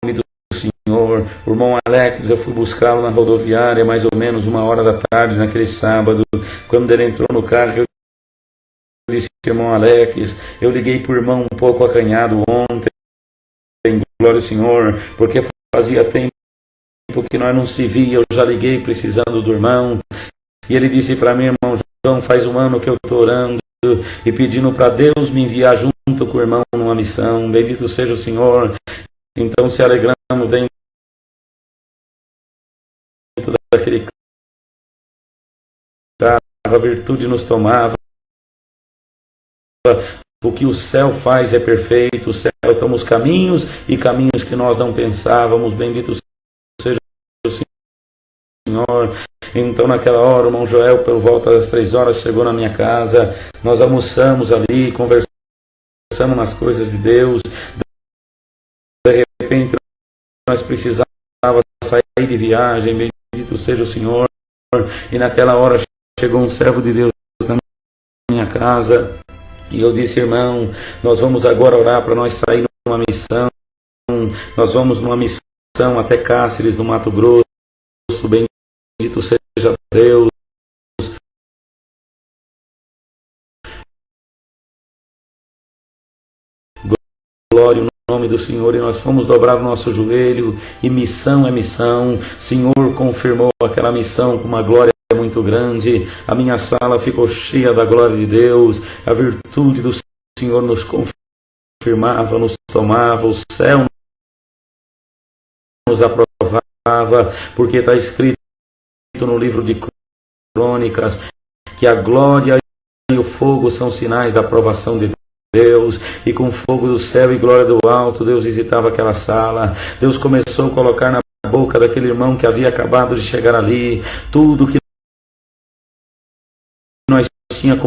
do Senhor. O irmão Alex, eu fui buscá-lo na rodoviária, mais ou menos 1h da tarde, naquele sábado. Quando ele entrou no carro, eu disse: irmão Alex, eu liguei para o irmão um pouco acanhado ontem, glória ao Senhor, porque fazia tempo que nós não se via, eu já liguei precisando do irmão. E ele disse para mim: irmão João, faz 1 ano que eu estou orando e pedindo para Deus me enviar junto com o irmão numa missão. Bendito seja o Senhor. Então se alegramos dentro daquele carro, a virtude nos tomava. O que o céu faz é perfeito, o céu toma os caminhos e caminhos que nós não pensávamos. Bendito seja o Senhor. Então naquela hora o irmão Joel, por volta das 3 horas, chegou na minha casa, nós almoçamos ali, conversamos nas coisas de Deus. De repente nós precisávamos sair de viagem, bendito seja o Senhor, e naquela hora chegou um servo de Deus na minha casa, e eu disse: irmão, nós vamos agora orar para nós sair numa missão, nós vamos numa missão até Cáceres, no Mato Grosso, bendito seja Deus. Glória ao nome do Senhor. E nós fomos dobrar o nosso joelho, e missão é missão. Senhor confirmou aquela missão com uma glória muito grande. A minha sala ficou cheia da glória de Deus. A virtude do Senhor nos confirmava, nos tomava. O céu nos aprovava, porque está escrito no livro de Crônicas que a glória e o fogo são sinais da aprovação de Deus, e com fogo do céu e glória do alto, Deus visitava aquela sala. Deus começou a colocar na boca daquele irmão que havia acabado de chegar ali tudo que nós tínhamos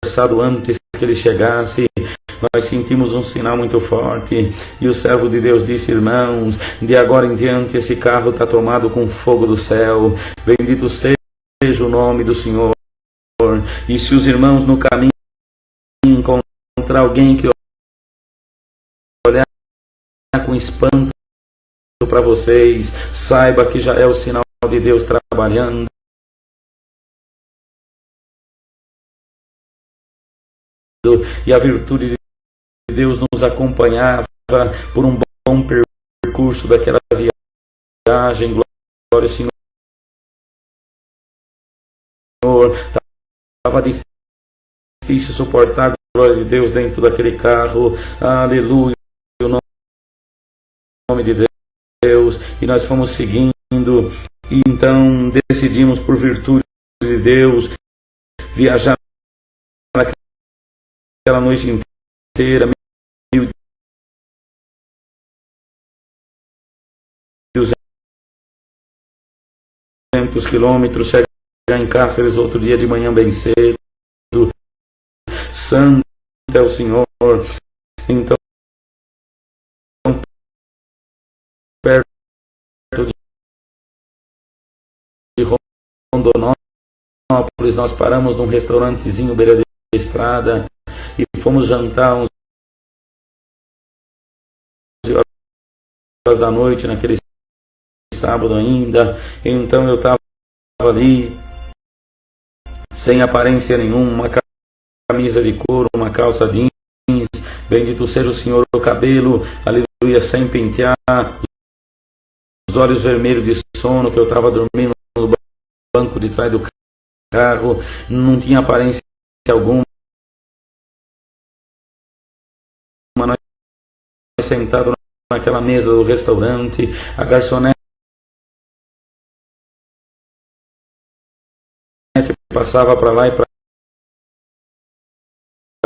conversado antes que ele chegasse. Nós sentimos um sinal muito forte, e o servo de Deus disse: irmãos, de agora em diante esse carro está tomado com fogo do céu. Bendito seja o nome do Senhor. E se os irmãos no caminho encontrar alguém que olhar com espanto para vocês, saiba que já é o sinal de Deus trabalhando. E a virtude de Deus nos acompanhava por um bom percurso daquela viagem. Glória ao Senhor. Estava difícil suportar a glória de Deus dentro daquele carro. Aleluia, o nome de Deus. E nós fomos seguindo, e então decidimos, por virtude de Deus, viajar naquela noite inteira, 1.200 quilômetros, chegar em Cáceres outro dia de manhã bem cedo, santo é o Senhor. Então, perto de Rondonópolis, nós paramos num restaurantezinho beira de estrada e fomos jantar uns horas da noite, naquele sábado ainda. Então eu estava ali sem aparência nenhuma, uma camisa de couro, uma calça jeans, bendito seja o Senhor, o cabelo, aleluia, sem pentear, os olhos vermelhos de sono, que eu estava dormindo no banco de trás do carro, não tinha aparência alguma. Nós sentados naquela mesa do restaurante, a garçonete passava para lá e para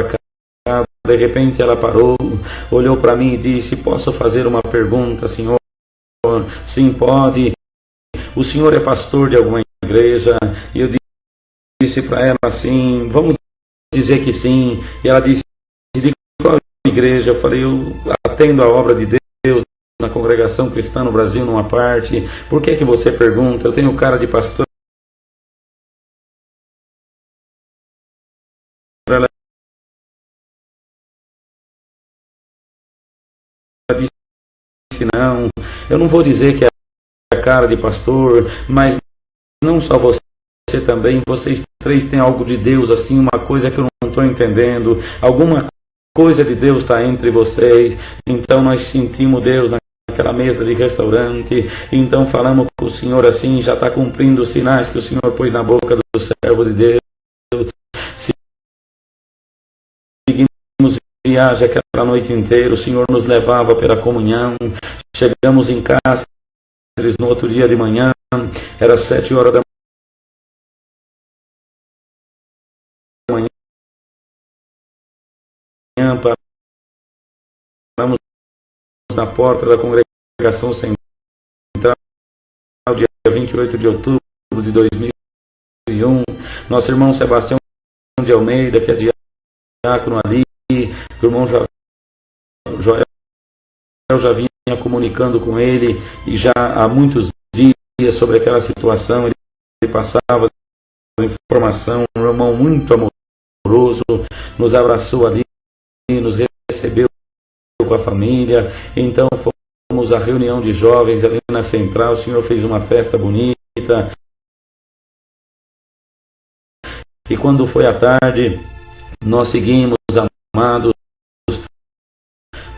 cá. De repente ela parou, olhou para mim e disse: posso fazer uma pergunta, senhor? Sim, pode. O senhor é pastor de alguma igreja? E eu disse para ela assim: vamos dizer que sim. E ela disse: de qual igreja? Eu falei: eu atendo a obra de Deus na Congregação Cristã no Brasil, numa parte. Por que você pergunta? Eu tenho cara de pastor. Ela disse: não, eu não vou dizer que é a cara de pastor, mas não só você também, vocês três têm algo de Deus, assim, uma coisa que eu não estou entendendo, alguma coisa de Deus está entre vocês. Então nós sentimos Deus naquela mesa de restaurante, então falamos com o Senhor assim, já está cumprindo os sinais que o Senhor pôs na boca do servo de Deus. Seguimos viagem aquela noite inteira, o Senhor nos levava pela comunhão, chegamos em casa no outro dia de manhã, era 7 horas da manhã, paramos na porta da Congregação Central, dia 28 de outubro de 2001, nosso irmão Sebastião de Almeida, que é diácono ali, o irmão Joel já vinha comunicando com ele, e já há muitos dias sobre aquela situação, ele passava informação, um irmão muito amoroso, nos abraçou ali, nos recebeu com a família. Então fomos à reunião de jovens ali na Central, o Senhor fez uma festa bonita, e quando foi à tarde, nós seguimos, amados,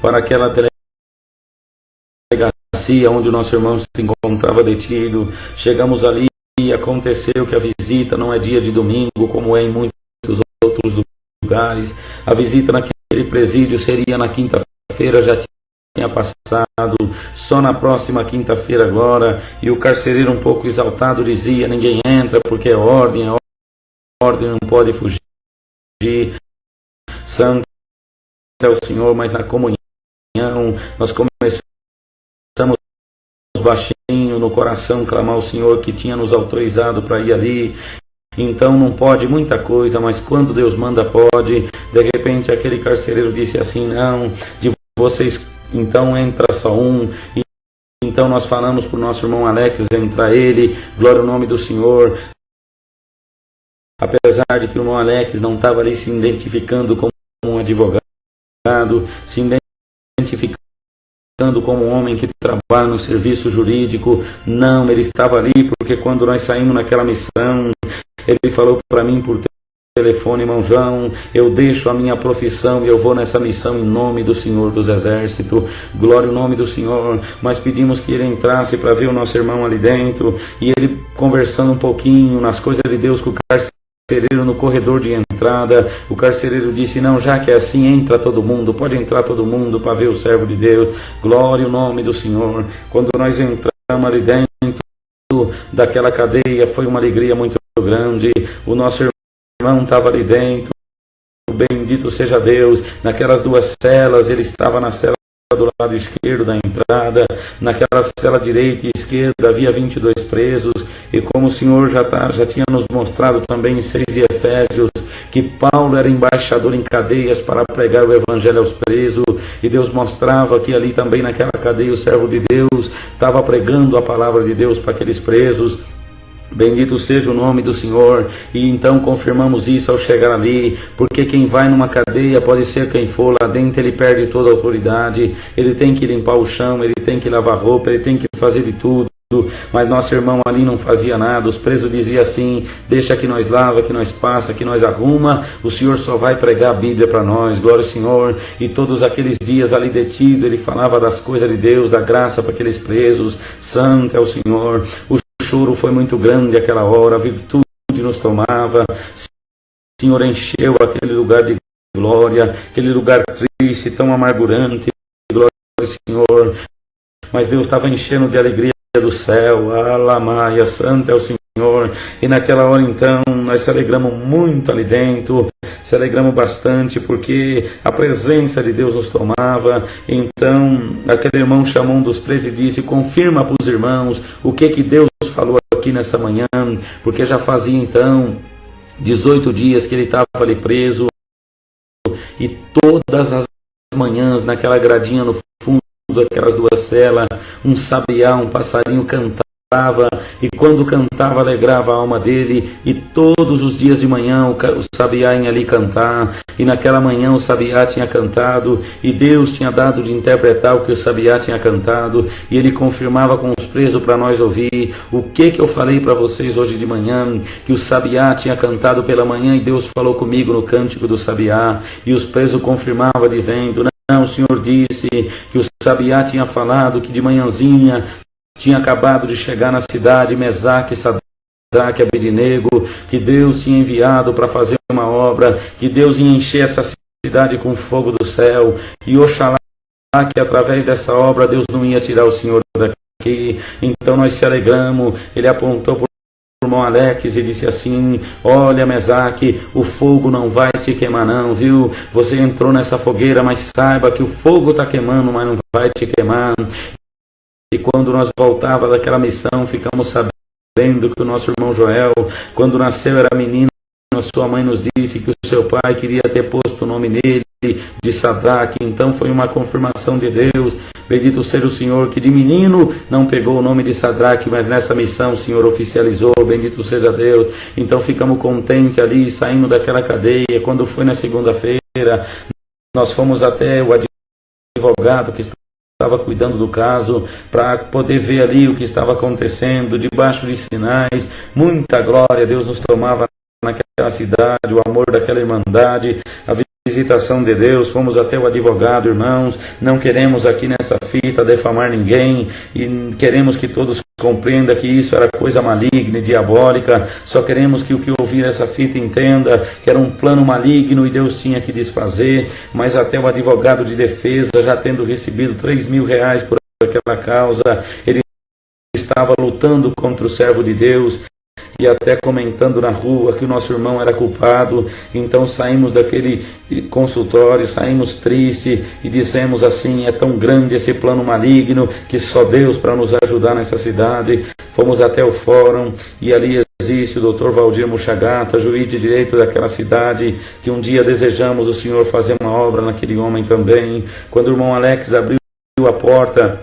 para aquela delegacia onde o nosso irmão se encontrava detido. Chegamos ali e aconteceu que a visita não é dia de domingo, como é em muitos outros lugares. A visita naquele presídio seria na quinta-feira, já tinha passado, só na próxima quinta-feira agora. E o carcereiro, um pouco exaltado, dizia: ninguém entra porque é ordem, não pode fugir. Santo é o Senhor. Mas na comunhão nós começamos baixinho no coração clamar ao Senhor que tinha nos autorizado para ir ali. Então não pode muita coisa, mas quando Deus manda pode. De repente aquele carcereiro disse assim: não, de vocês então entra só um. E então nós falamos para o nosso irmão Alex entrar ele, glória ao nome do Senhor. Apesar de que o irmão Alex não estava ali se identificando como um advogado, se identificando como um homem que trabalha no serviço jurídico, não, ele estava ali porque quando nós saímos naquela missão, ele falou para mim por telefone: irmão João, eu deixo a minha profissão e eu vou nessa missão em nome do Senhor dos Exércitos, glória ao nome do Senhor. Mas pedimos que ele entrasse para ver o nosso irmão ali dentro, e ele conversando um pouquinho nas coisas de Deus com o carcereiro no corredor de entrada. O carcereiro disse: não, já que é assim, entra todo mundo, pode entrar todo mundo para ver o servo de Deus, glória ao nome do Senhor. Quando nós entramos ali dentro daquela cadeia, foi uma alegria muito grande. O nosso irmão estava ali dentro, bendito seja Deus, naquelas duas celas. Ele estava na cela do lado esquerdo da entrada, naquela cela direita e esquerda havia 22 presos, e como o Senhor já tinha nos mostrado também em 6 de Efésios, que Paulo era embaixador em cadeias para pregar o evangelho aos presos, e Deus mostrava que ali também naquela cadeia o servo de Deus estava pregando a palavra de Deus para aqueles presos. Bendito seja o nome do Senhor. E então confirmamos isso ao chegar ali, porque quem vai numa cadeia, pode ser quem for, lá dentro ele perde toda a autoridade, ele tem que limpar o chão, ele tem que lavar roupa, ele tem que fazer de tudo. Mas nosso irmão ali não fazia nada. Os presos diziam assim: deixa que nós lava, que nós passa, que nós arruma, o Senhor só vai pregar a Bíblia para nós, glória ao Senhor. E todos aqueles dias ali detido, ele falava das coisas de Deus, da graça para aqueles presos. Santo é o Senhor. O choro foi muito grande aquela hora, a virtude nos tomava. O Senhor encheu aquele lugar de glória, aquele lugar triste, tão amargurante, glória ao Senhor. Mas Deus estava enchendo de alegria do céu. Alamaia, santo é o Senhor. E naquela hora então nós se alegramos muito ali dentro, se alegramos bastante, porque a presença de Deus nos tomava. Então aquele irmão chamou um dos presos e disse: confirma para os irmãos o que Deus falou aqui nessa manhã, porque já fazia então 18 dias que ele estava ali preso, e todas as manhãs naquela gradinha no fundo daquelas 2 celas, um sabiá, um passarinho cantava, e quando cantava alegrava a alma dele. E todos os dias de manhã o sabiá ia ali cantar, e naquela manhã o sabiá tinha cantado, e Deus tinha dado de interpretar o que o sabiá tinha cantado, e ele confirmava com os presos para nós ouvir. O que eu falei para vocês hoje de manhã, que o sabiá tinha cantado pela manhã, e Deus falou comigo no cântico do sabiá, e os presos confirmavam dizendo: não, o Senhor disse que o sabiá tinha falado que de manhãzinha tinha acabado de chegar na cidade Mesaque, Sadraque e Abednego, que Deus tinha enviado para fazer uma obra, que Deus ia encher essa cidade com fogo do céu, e oxalá que através dessa obra Deus não ia tirar o Senhor daqui. Então nós se alegramos. Ele apontou para o irmão Alex e disse assim: olha, Mesaque, o fogo não vai te queimar não, viu? Você entrou nessa fogueira, mas saiba que o fogo está queimando, mas não vai te queimar. E quando nós voltava daquela missão, ficamos sabendo que o nosso irmão Joel, quando nasceu, era menino. A sua mãe nos disse que o seu pai queria ter posto o nome nele de Sadraque. Então foi uma confirmação de Deus. Bendito seja o Senhor, que de menino não pegou o nome de Sadraque, mas nessa missão o Senhor oficializou. Bendito seja Deus. Então ficamos contentes ali, saindo daquela cadeia. Quando foi na segunda-feira, nós fomos até o advogado que estava cuidando do caso, para poder ver ali o que estava acontecendo, debaixo de sinais. Muita glória, Deus nos tomava naquela cidade, o amor daquela irmandade, a visitação de Deus. Fomos até o advogado, irmãos. Não queremos aqui nessa fita defamar ninguém, e queremos que todos compreendam que isso era coisa maligna e diabólica. Só queremos que o que ouvir essa fita entenda que era um plano maligno e Deus tinha que desfazer. Mas até o advogado de defesa, já tendo recebido R$3.000 por aquela causa, ele estava lutando contra o servo de Deus, e até comentando na rua que o nosso irmão era culpado. Então saímos daquele consultório, saímos tristes e dissemos assim: é tão grande esse plano maligno que só Deus para nos ajudar nessa cidade. Fomos até o fórum, e ali existe o Dr. Valdir Muxagata, juiz de direito daquela cidade, que um dia desejamos o Senhor fazer uma obra naquele homem também. Quando o irmão Alex abriu a porta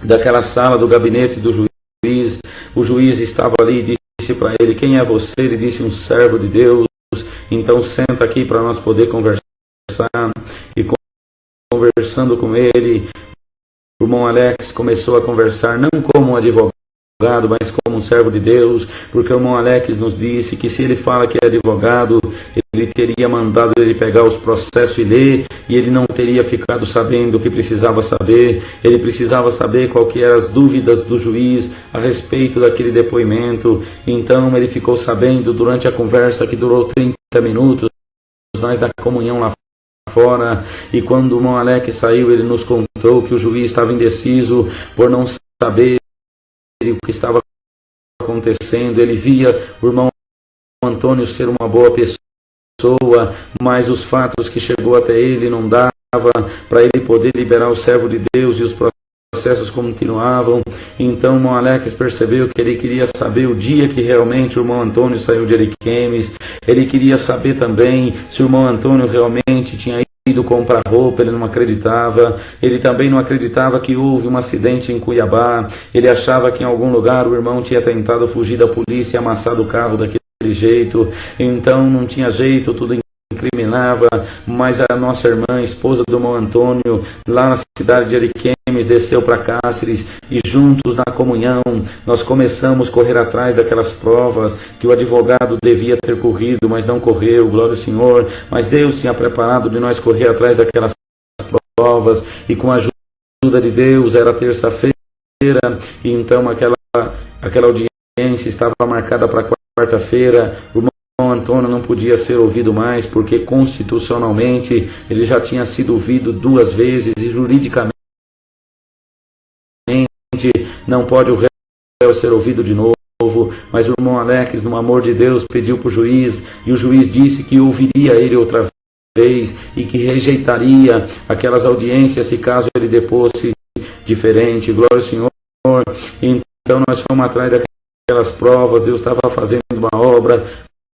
daquela sala do gabinete do juiz, o juiz estava ali e disse para ele: quem é você? Ele disse: um servo de Deus. Então senta aqui para nós poder conversar. E conversando com ele, o irmão Alex começou a conversar não como um advogado, mas como um servo de Deus, porque o irmão Alex nos disse que se ele fala que é advogado, ele teria mandado ele pegar os processos e ler, e ele não teria ficado sabendo o que precisava saber. Ele precisava saber qual que eram as dúvidas do juiz a respeito daquele depoimento. Então ele ficou sabendo durante a conversa, que durou 30 minutos, nós da comunhão lá fora. E quando o irmão Alex saiu, ele nos contou que o juiz estava indeciso por não saber o que estava acontecendo. Ele via o irmão Antônio ser uma boa pessoa, mas os fatos que chegou até ele não davam para ele poder liberar o servo de Deus, e os processos continuavam. Então o irmão Alex percebeu que ele queria saber o dia que realmente o irmão Antônio saiu de Ariquemes. Ele queria saber também se o irmão Antônio realmente tinha ido comprar roupa. Ele não acreditava. Ele também não acreditava que houve um acidente em Cuiabá. Ele achava que em algum lugar o irmão tinha tentado fugir da polícia e amassado o carro daquele jeito. Então não tinha jeito, tudo incriminava. Mas a nossa irmã, esposa do irmão Antônio, lá na cidade de Ariquemes, desceu para Cáceres, e juntos na comunhão nós começamos a correr atrás daquelas provas que o advogado devia ter corrido, mas não correu, glória ao Senhor. Mas Deus tinha preparado de nós correr atrás daquelas provas, e com a ajuda de Deus era terça-feira, e então aquela audiência estava marcada para quarta-feira. O irmão Antônio não podia ser ouvido mais, porque constitucionalmente ele já tinha sido ouvido 2 vezes, e juridicamente não pode o réu ser ouvido de novo. Mas o irmão Alex, no amor de Deus, pediu para o juiz, e o juiz disse que ouviria ele outra vez e que rejeitaria aquelas audiências se caso ele deposse diferente. Glória ao Senhor. Então nós fomos atrás daquelas provas. Deus estava fazendo uma obra.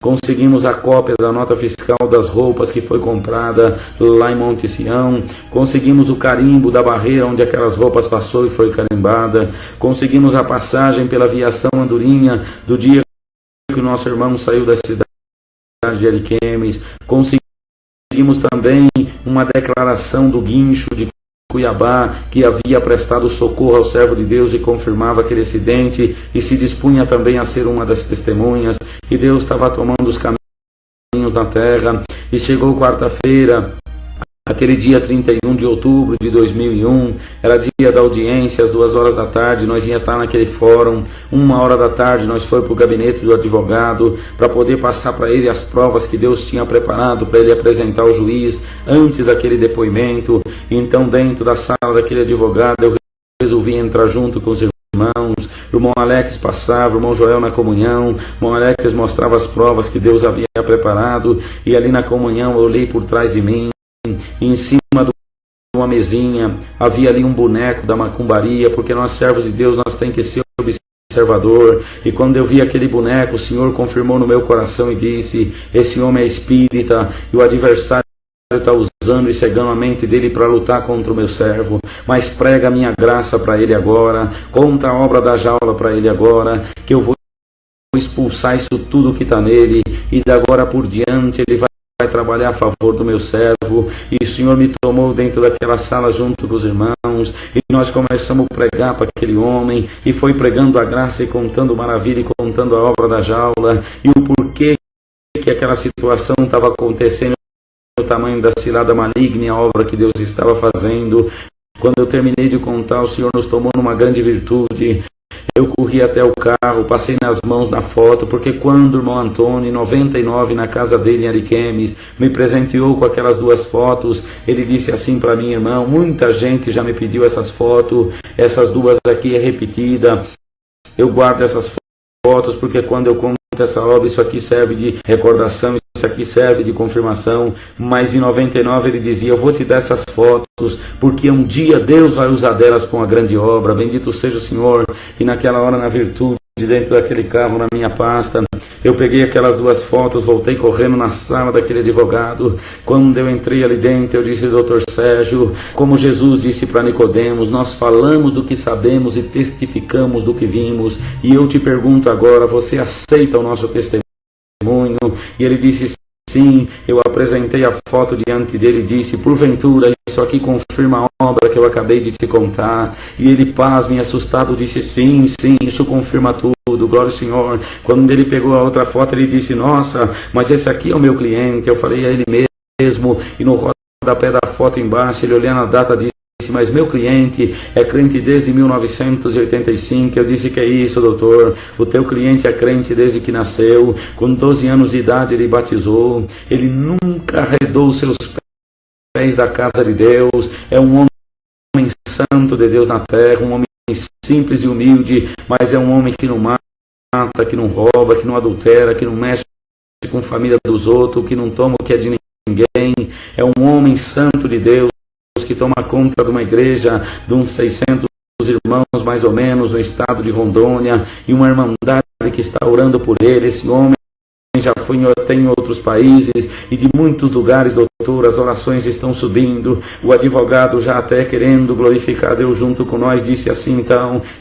Conseguimos a cópia da nota fiscal das roupas que foi comprada lá em Monte Sião. Conseguimos o carimbo da barreira onde aquelas roupas passou e foi carimbada. Conseguimos a passagem pela viação Andorinha do dia que o nosso irmão saiu da cidade de Ariquemes. Conseguimos também uma declaração do guincho de Cuiabá, que havia prestado socorro ao servo de Deus e confirmava aquele acidente, e se dispunha também a ser uma das testemunhas. E Deus estava tomando os caminhos na terra. E chegou quarta-feira, aquele dia 31 de outubro de 2001, era dia da audiência, às 2 horas da tarde, nós ia estar naquele fórum. 1 hora da tarde, nós fomos para o gabinete do advogado, para poder passar para ele as provas que Deus tinha preparado, para ele apresentar ao juiz, antes daquele depoimento. Então, dentro da sala daquele advogado, eu resolvi entrar junto com os irmãos. O irmão Alex passava, o irmão Joel na comunhão. O irmão Alex mostrava as provas que Deus havia preparado, e ali na comunhão eu olhei por trás de mim, e em cima de uma mesinha havia ali um boneco da macumbaria, porque nós servos de Deus, nós temos que ser observador. E quando eu vi aquele boneco, o Senhor confirmou no meu coração e disse: esse homem é espírita, e o adversário está usando e cegando a mente dele para lutar contra o meu servo. Mas prega a minha graça para ele agora, conta a obra da jaula para ele agora, que eu vou expulsar isso tudo que está nele, e da agora por diante ele vai trabalhar a favor do meu servo. E o Senhor me tomou dentro daquela sala junto com os irmãos, e nós começamos a pregar para aquele homem, e foi pregando a graça e contando maravilha e contando a obra da jaula, e o porquê que aquela situação estava acontecendo, o tamanho da cilada maligna e a obra que Deus estava fazendo. Quando eu terminei de contar, o Senhor nos tomou numa grande virtude. Eu corri até o carro, passei nas mãos na foto, porque quando o irmão Antônio, em 99, na casa dele em Ariquemes, me presenteou com aquelas 2 fotos, ele disse assim para mim: irmão, muita gente já me pediu essas fotos, essas 2 aqui é repetida. Eu guardo essas fotos porque quando eu conto essa obra, isso aqui serve de recordação, isso aqui serve de confirmação. Mas em 99 ele dizia: eu vou te dar essas fotos porque um dia Deus vai usar delas com uma grande obra. Bendito seja o Senhor. E naquela hora, na virtude, dentro daquele carro, na minha pasta, eu peguei aquelas 2 fotos, voltei correndo na sala daquele advogado. Quando eu entrei ali dentro, eu disse: doutor Sérgio, como Jesus disse para Nicodemos, nós falamos do que sabemos e testificamos do que vimos, e eu te pergunto agora, você aceita o nosso testemunho? E ele disse: sim. Eu apresentei a foto diante dele e disse: porventura isso aqui confirma a obra que eu acabei de te contar? E ele, pasmo e assustado, disse: sim, isso confirma tudo, glória ao Senhor. Quando ele pegou a outra foto, ele disse: nossa, mas esse aqui é o meu cliente. Eu falei: é ele mesmo. E no rodapé da foto embaixo, ele olhando a data, disse: mas meu cliente é crente desde 1985. Eu disse: que é isso, doutor? O teu cliente é crente desde que nasceu. Com 12 anos de idade ele batizou. Ele nunca arredou os seus pés da casa de Deus. É um homem santo de Deus na terra, um homem simples e humilde, mas é um homem que não mata, que não rouba, que não adultera, que não mexe com a família dos outros, que não toma o que é de ninguém. É um homem santo de Deus, que toma conta de uma igreja de uns 600 irmãos, mais ou menos, no estado de Rondônia, e uma irmandade que está orando por ele. Esse homem já foi até em outros países e de muitos lugares, doutor, as orações estão subindo. O advogado já até querendo glorificar Deus junto com nós, disse assim,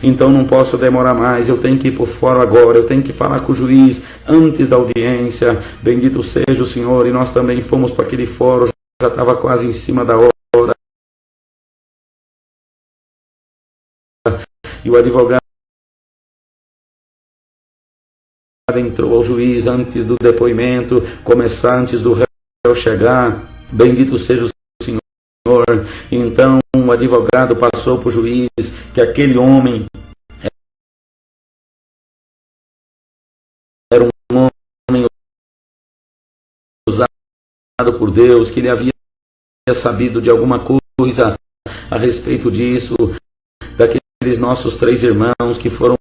então não posso demorar mais, eu tenho que ir por fora agora, eu tenho que falar com o juiz antes da audiência. Bendito seja o Senhor. E nós também fomos para aquele fórum, já estava quase em cima da hora, e o advogado entrou ao juiz antes do depoimento começar, antes do réu chegar. Bendito seja o Senhor. Então o advogado passou para o juiz que aquele homem era um homem usado por Deus, que ele havia sabido de alguma coisa a respeito disso, daqueles nossos 3 irmãos que foram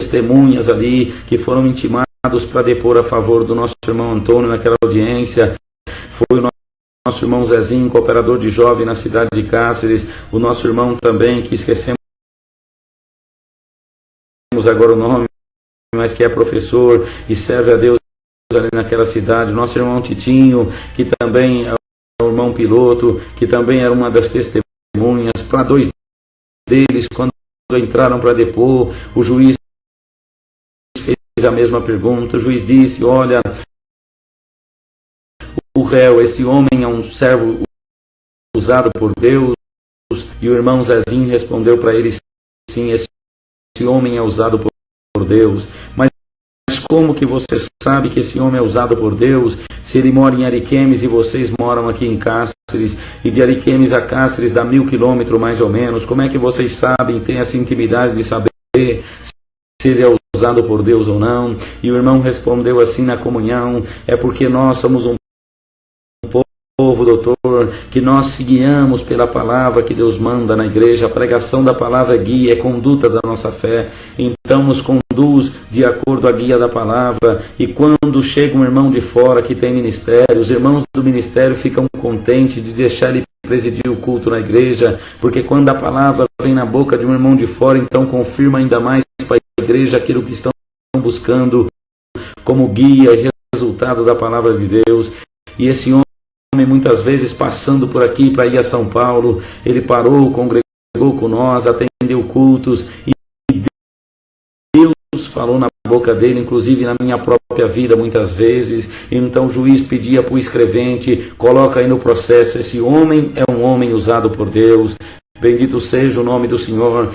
testemunhas ali, que foram intimados para depor a favor do nosso irmão Antônio naquela audiência. Foi o nosso irmão Zezinho, cooperador de jovem na cidade de Cáceres, o nosso irmão também, que esquecemos agora o nome, mas que é professor e serve a Deus ali naquela cidade, o nosso irmão Titinho, que também é o irmão piloto, que também era uma das testemunhas. Para 2 deles, quando entraram para depor, o juiz fez a mesma pergunta. O juiz disse, olha, o réu, esse homem é um servo usado por Deus? E o irmão Zezinho respondeu para ele, sim, esse homem é usado por Deus. Mas como que você sabe que esse homem é usado por Deus, se ele mora em Ariquemes e vocês moram aqui em Cáceres, e de Ariquemes a Cáceres dá 1000 quilômetros mais ou menos? Como é que vocês sabem, têm essa intimidade de saber se ele é usado por Deus ou não? E o irmão respondeu assim na comunhão, é porque nós somos um povo, doutor, que nós se guiamos pela palavra que Deus manda na igreja. A pregação da palavra é guia, é conduta da nossa fé, então nos conduz de acordo à guia da palavra. E quando chega um irmão de fora que tem ministério, os irmãos do ministério ficam contentes de deixar ele presidir o culto na igreja, porque quando a palavra vem na boca de um irmão de fora, então confirma ainda mais para a igreja aquilo que estão buscando como guia e resultado da palavra de Deus. E esse homem, muitas vezes passando por aqui para ir a São Paulo, ele parou, congregou com nós, atendeu cultos, e Deus falou na boca dele, inclusive na minha própria vida muitas vezes. Então o juiz pedia para o escrevente, coloca aí no processo, esse homem é um homem usado por Deus. Bendito seja o nome do Senhor.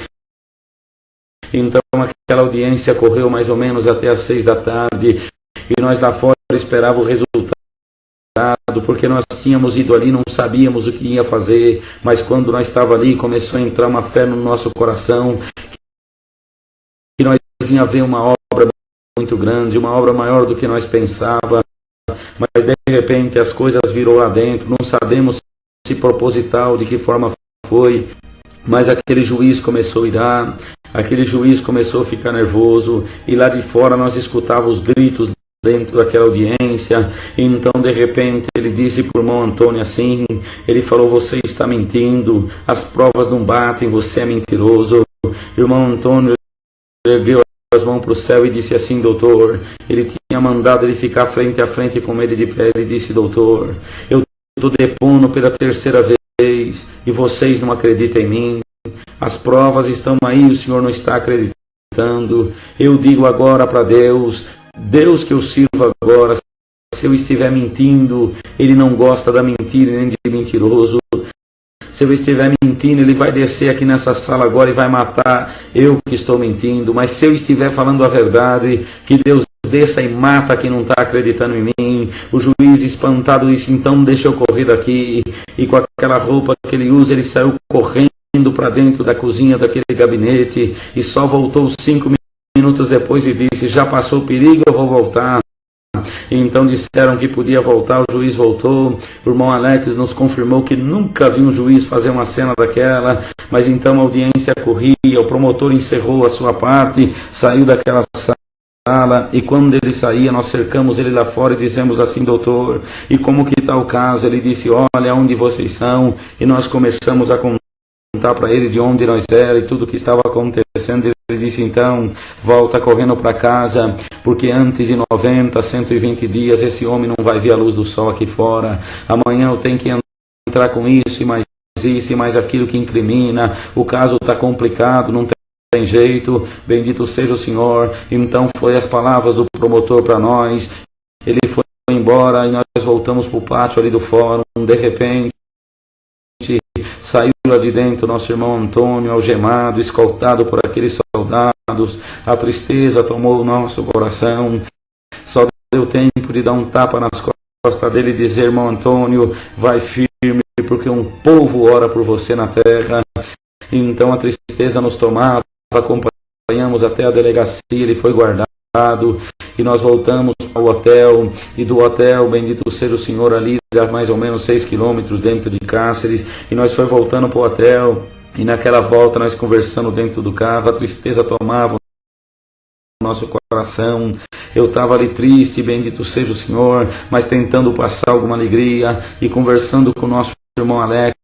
Então aquela audiência correu mais ou menos até às 6 da tarde, e nós lá fora esperávamos o resultado, porque nós tínhamos ido ali, não sabíamos o que ia fazer, mas quando nós estávamos ali, começou a entrar uma fé no nosso coração, que nós ia ver uma obra muito grande, uma obra maior do que nós pensava. Mas de repente as coisas virou lá dentro, não sabemos se proposital, de que forma foi, mas aquele juiz começou a irar, aquele juiz começou a ficar nervoso, e lá de fora nós escutávamos os gritos dentro daquela audiência. Então de repente ele disse para o irmão Antônio assim, ele falou, você está mentindo, as provas não batem, você é mentiroso. O irmão Antônio ergueu as mãos para o céu e disse assim, doutor, ele tinha mandado ele ficar frente a frente com ele de pé. Ele disse, doutor, eu estou depondo pela 3ª vez e vocês não acreditam em mim, as provas estão aí, o senhor não está acreditando. Eu digo agora para Deus que eu sirvo agora, se eu estiver mentindo, ele não gosta da mentira nem de mentiroso. Se eu estiver mentindo, ele vai descer aqui nessa sala agora e vai matar eu que estou mentindo. Mas se eu estiver falando a verdade, que Deus desça e mata quem não está acreditando em mim. O juiz espantado disse, então deixa eu correr daqui. E com aquela roupa que ele usa, ele saiu correndo para dentro da cozinha daquele gabinete e só voltou 5 minutos depois e disse, já passou o perigo, eu vou voltar. Então disseram que podia voltar, o juiz voltou. O irmão Alex nos confirmou que nunca viu um juiz fazer uma cena daquela, mas então a audiência corria, o promotor encerrou a sua parte, saiu daquela sala sala, e quando ele saía, nós cercamos ele lá fora e dissemos assim: doutor, e como que está o caso? Ele disse: olha, onde vocês são? E nós começamos a contar para ele de onde nós era e tudo o que estava acontecendo. Ele disse: então, volta correndo para casa, porque antes de 90, 120 dias, esse homem não vai ver a luz do sol aqui fora. Amanhã eu tenho que entrar com isso e mais isso e mais aquilo que incrimina. O caso está complicado, não tem jeito, bendito seja o Senhor. Então foi as palavras do promotor para nós. Ele foi embora e nós voltamos para o pátio ali do fórum. De repente saiu lá de dentro nosso irmão Antônio, algemado, escoltado por aqueles soldados. A tristeza tomou o nosso coração. Só deu tempo de dar um tapa nas costas dele e dizer: irmão Antônio, vai firme, porque um povo ora por você na terra. Então a tristeza nos tomava, acompanhamos até a delegacia, ele foi guardado e nós voltamos para o hotel, e do hotel, bendito seja o Senhor, ali a mais ou menos 6 quilômetros dentro de Cáceres, e nós foi voltando para o hotel, e naquela volta nós conversando dentro do carro, a tristeza tomava o nosso coração. Eu estava ali triste, bendito seja o Senhor, mas tentando passar alguma alegria, e conversando com o nosso irmão Alex.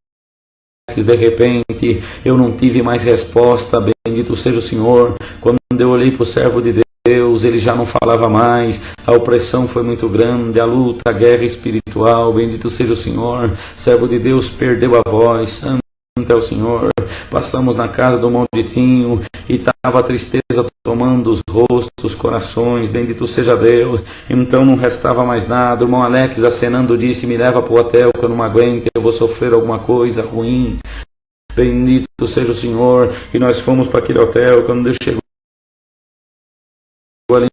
De repente eu não tive mais resposta, bendito seja o Senhor. Quando eu olhei para o servo de Deus, ele já não falava mais, a opressão foi muito grande, a luta, a guerra espiritual, bendito seja o Senhor. Servo de Deus perdeu a voz, santo é o Senhor. Passamos na casa do Monditinho e estava a tristeza tomando os rostos, os corações, bendito seja Deus. Então não restava mais nada. O irmão Alex, acenando, disse: me leva para o hotel que eu não aguento, eu vou sofrer alguma coisa ruim. Bendito seja o Senhor. E nós fomos para aquele hotel. Quando Deus chegou ali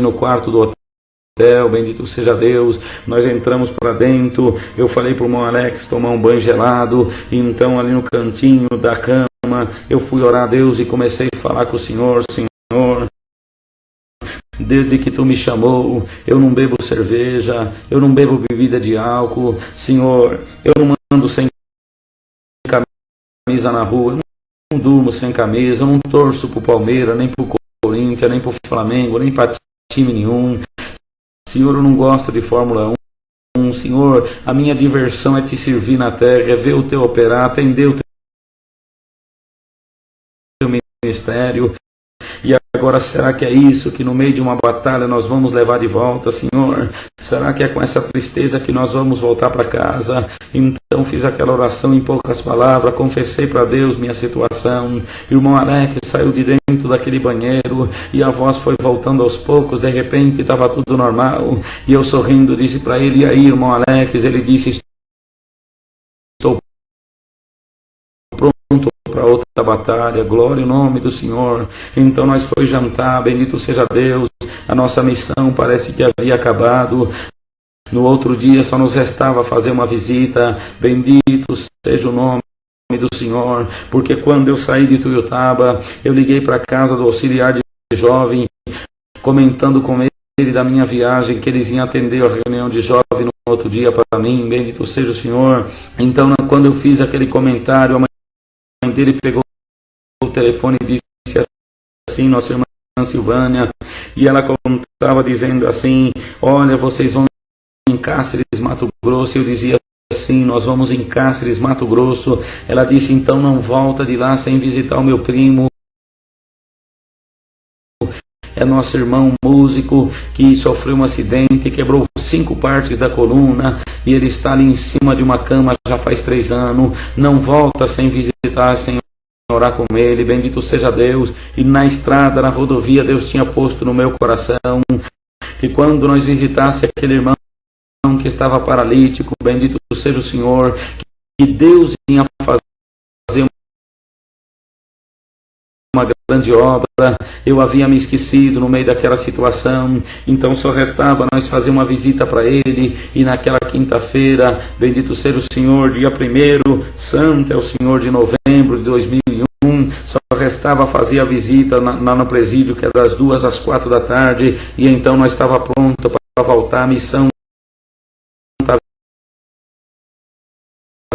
no quarto do hotel, bendito seja Deus, nós entramos para dentro. Eu falei para o irmão Alex tomar um banho gelado, e então ali no cantinho da cama eu fui orar a Deus e comecei a falar com o Senhor: Senhor, desde que tu me chamou, eu não bebo cerveja, eu não bebo bebida de álcool, Senhor, eu não ando sem camisa na rua, eu não durmo sem camisa, eu não torço para o Palmeiras, nem para o Corinthians, nem para o Flamengo, nem para time nenhum. Senhor, eu não gosto de Fórmula 1. Senhor, a minha diversão é te servir na terra, é ver o teu operar, atender o teu ministério. E agora, será que é isso que no meio de uma batalha nós vamos levar de volta, Senhor? Será que é com essa tristeza que nós vamos voltar para casa? Então fiz aquela oração em poucas palavras, confessei para Deus minha situação. O irmão Alex saiu de dentro daquele banheiro e a voz foi voltando aos poucos. De repente estava tudo normal e eu, sorrindo, disse para ele: e aí, irmão Alex? Ele disse: estou pronto para outra batalha, glória ao nome do Senhor. Então nós foi jantar, bendito seja Deus. A nossa missão parece que havia acabado. No outro dia só nos restava fazer uma visita, bendito seja o nome do Senhor, porque quando eu saí de Tuiutaba, eu liguei para a casa do auxiliar de jovem, comentando com ele da minha viagem, que eles iam atender a reunião de jovem no outro dia para mim, bendito seja o Senhor. Então quando eu fiz aquele comentário, a mãe dele pegou o telefone e disse assim: nossa irmã Silvânia, e ela estava dizendo assim: olha, vocês vão em Cáceres, Mato Grosso. Eu dizia assim: nós vamos em Cáceres, Mato Grosso. Ela disse: então não volta de lá sem visitar o meu primo, é nosso irmão músico que sofreu um acidente, quebrou 5 partes da coluna e ele está ali em cima de uma cama já faz 3 anos. Não volta sem visitar, sem orar com ele, bendito seja Deus. E na estrada, na rodovia, Deus tinha posto no meu coração que quando nós visitasse aquele irmão que estava paralítico, bendito seja o Senhor, que Deus ia fazer uma grande obra. Eu havia me esquecido no meio daquela situação, então só restava nós fazer uma visita para ele. E naquela quinta-feira, bendito seja o Senhor, dia 1º, santo é o Senhor, de novembro de 2001, só restava fazer a visita lá no presídio, que é das 2 às 4 da tarde, e então nós estava pronto para voltar. A missão estava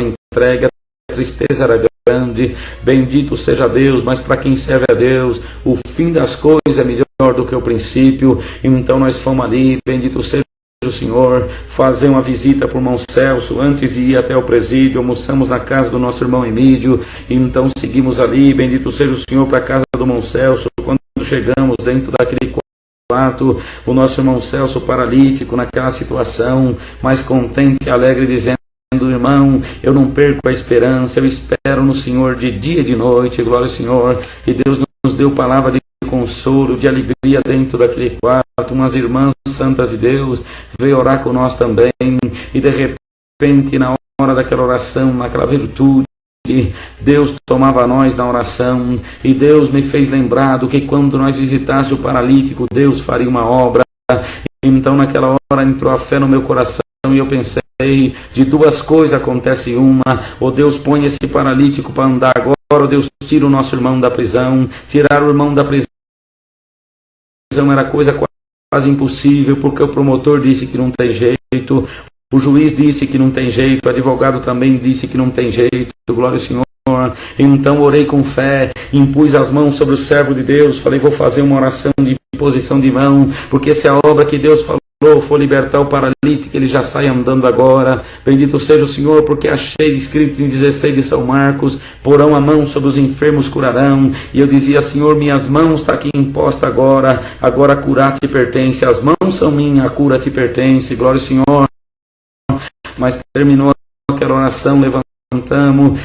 entregue, a tristeza era grande. Bendito seja Deus, mas para quem serve a Deus, o fim das coisas é melhor do que o princípio. Então nós fomos ali, bendito seja o Senhor, fazer uma visita para o irmão Celso, antes de ir até o presídio, almoçamos na casa do nosso irmão Emílio, então seguimos ali, bendito seja o Senhor, para a casa do irmão Celso. Quando chegamos dentro daquele quarto, o nosso irmão Celso paralítico, naquela situação, mais contente e alegre, dizendo: irmão, eu não perco a esperança, eu espero no Senhor de dia e de noite, glória ao Senhor. E Deus nos deu palavra de consolo, de alegria dentro daquele quarto. Umas irmãs santas de Deus veio orar com nós também, e de repente, na hora daquela oração, naquela virtude, Deus tomava nós na oração, e Deus me fez lembrar do que quando nós visitássemos o paralítico, Deus faria uma obra. Então naquela hora entrou a fé no meu coração, e eu pensei, de duas coisas acontece uma: ou Deus põe esse paralítico para andar agora, ou Deus tira o nosso irmão da prisão. Tirar o irmão da prisão era coisa quase impossível, porque o promotor disse que não tem jeito, o juiz disse que não tem jeito, o advogado também disse que não tem jeito, glória ao Senhor. Então orei com fé, impus as mãos sobre o servo de Deus, falei: vou fazer uma oração de imposição de mão, porque essa é a obra que Deus falou, for libertar o paralítico, ele já sai andando agora. Bendito seja o Senhor, porque achei escrito em 16 de São Marcos: porão a mão sobre os enfermos, curarão. E eu dizia: Senhor, minhas mãos estão aqui impostas agora, agora curar te pertence, as mãos são minhas, a cura te pertence, glória ao Senhor. Mas terminou aquela oração, levantamos,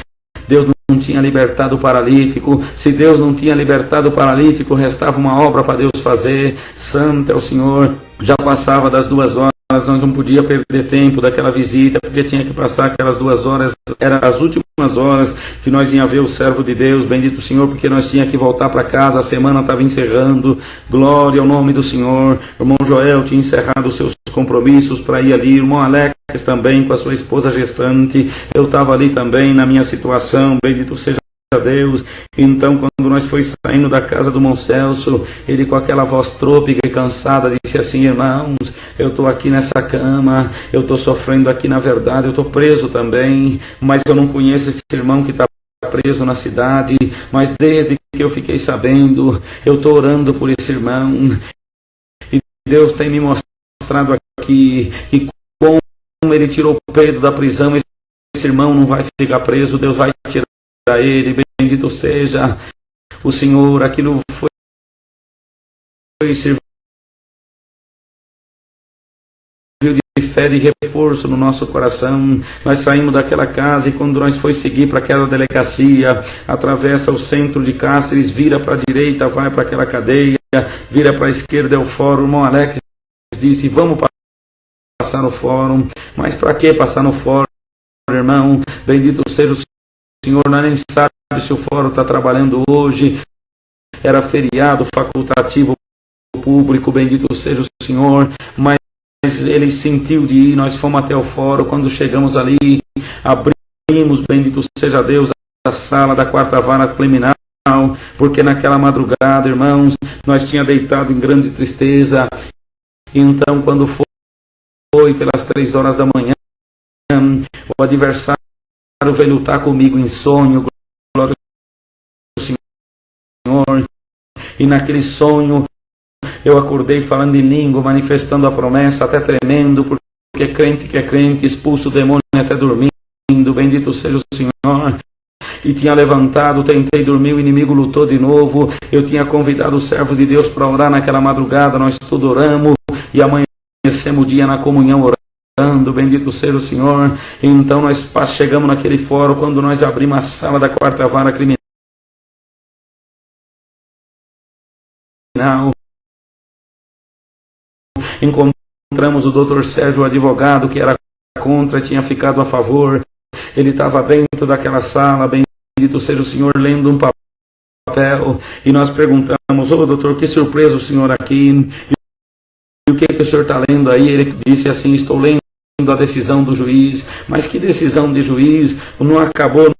Deus não tinha libertado o paralítico. Se Deus não tinha libertado o paralítico, restava uma obra para Deus fazer. Santo é o Senhor. Já passava das 2 horas, nós não podíamos perder tempo daquela visita, porque tinha que passar aquelas 2 horas, eram as últimas horas que nós íamos ver o servo de Deus, bendito o Senhor, porque nós tínhamos que voltar para casa, a semana estava encerrando, glória ao nome do Senhor. O irmão Joel tinha encerrado os seus compromissos para ir ali, o irmão Alex também com a sua esposa gestante, eu estava ali também na minha situação, bendito seja Deus. Então quando nós foi saindo da casa do irmão Celso, ele com aquela voz trôpega e cansada disse assim: irmãos, eu estou aqui nessa cama, eu estou sofrendo aqui, na verdade eu estou preso também, mas eu não conheço esse irmão que está preso na cidade, mas desde que eu fiquei sabendo, eu estou orando por esse irmão, e Deus tem me mostrado aqui que como ele tirou Pedro da prisão, esse irmão não vai ficar preso, Deus vai tirar ele, bendito seja o Senhor. Aquilo foi serviu de fé, de reforço no nosso coração. Nós saímos daquela casa, e quando nós foi seguir para aquela delegacia, atravessa o centro de Cáceres, vira para a direita, vai para aquela cadeia, vira para a esquerda, é o fórum. O irmão Alex disse: vamos passar no fórum. Mas para que passar no fórum, irmão? Bendito seja o Senhor, nós nem sabe se o fórum está trabalhando hoje, era feriado facultativo público, bendito seja o Senhor, mas ele sentiu de ir. Nós fomos até o fórum, quando chegamos ali, abrimos, bendito seja Deus, a sala da 4ª vara criminal, porque naquela madrugada, irmãos, nós tínhamos deitado em grande tristeza. Então quando foi pelas 3 horas da manhã, o adversário veio lutar comigo em sonho, glória ao Senhor, e naquele sonho eu acordei falando em língua, manifestando a promessa, até tremendo, porque crente que é crente expulsa o demônio até dormindo, bendito seja o Senhor. E tinha levantado, tentei dormir, o inimigo lutou de novo. Eu tinha convidado o servo de Deus para orar naquela madrugada, nós tudo oramos, e amanhecemos o dia na comunhão orando, bendito seja o Senhor. Então nós chegamos naquele fórum, quando nós abrimos a sala da 4ª vara criminal, encontramos o Dr. Sérgio, o advogado, que era contra, tinha ficado a favor. Ele estava dentro daquela sala, bendito seja o Senhor, lendo um papel, e nós perguntamos: ô doutor, que surpresa o senhor aqui, e o que o senhor está lendo aí? Ele disse assim: estou lendo a decisão do juiz. Mas que decisão de juiz? Não acabou,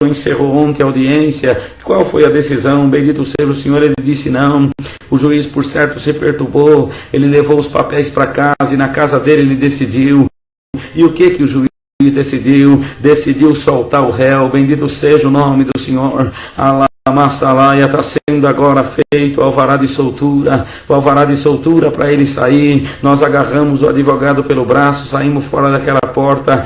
não encerrou ontem a audiência? Qual foi a decisão? Bendito seja o Senhor. Ele disse: não, o juiz por certo se perturbou, ele levou os papéis para casa, e na casa dele ele decidiu. E o que o juiz decidiu soltar o réu. Bendito seja o nome do Senhor. Alamasalaia, está sendo agora feito o alvará de soltura, para ele sair. Nós agarramos o advogado pelo braço, saímos fora daquela porta,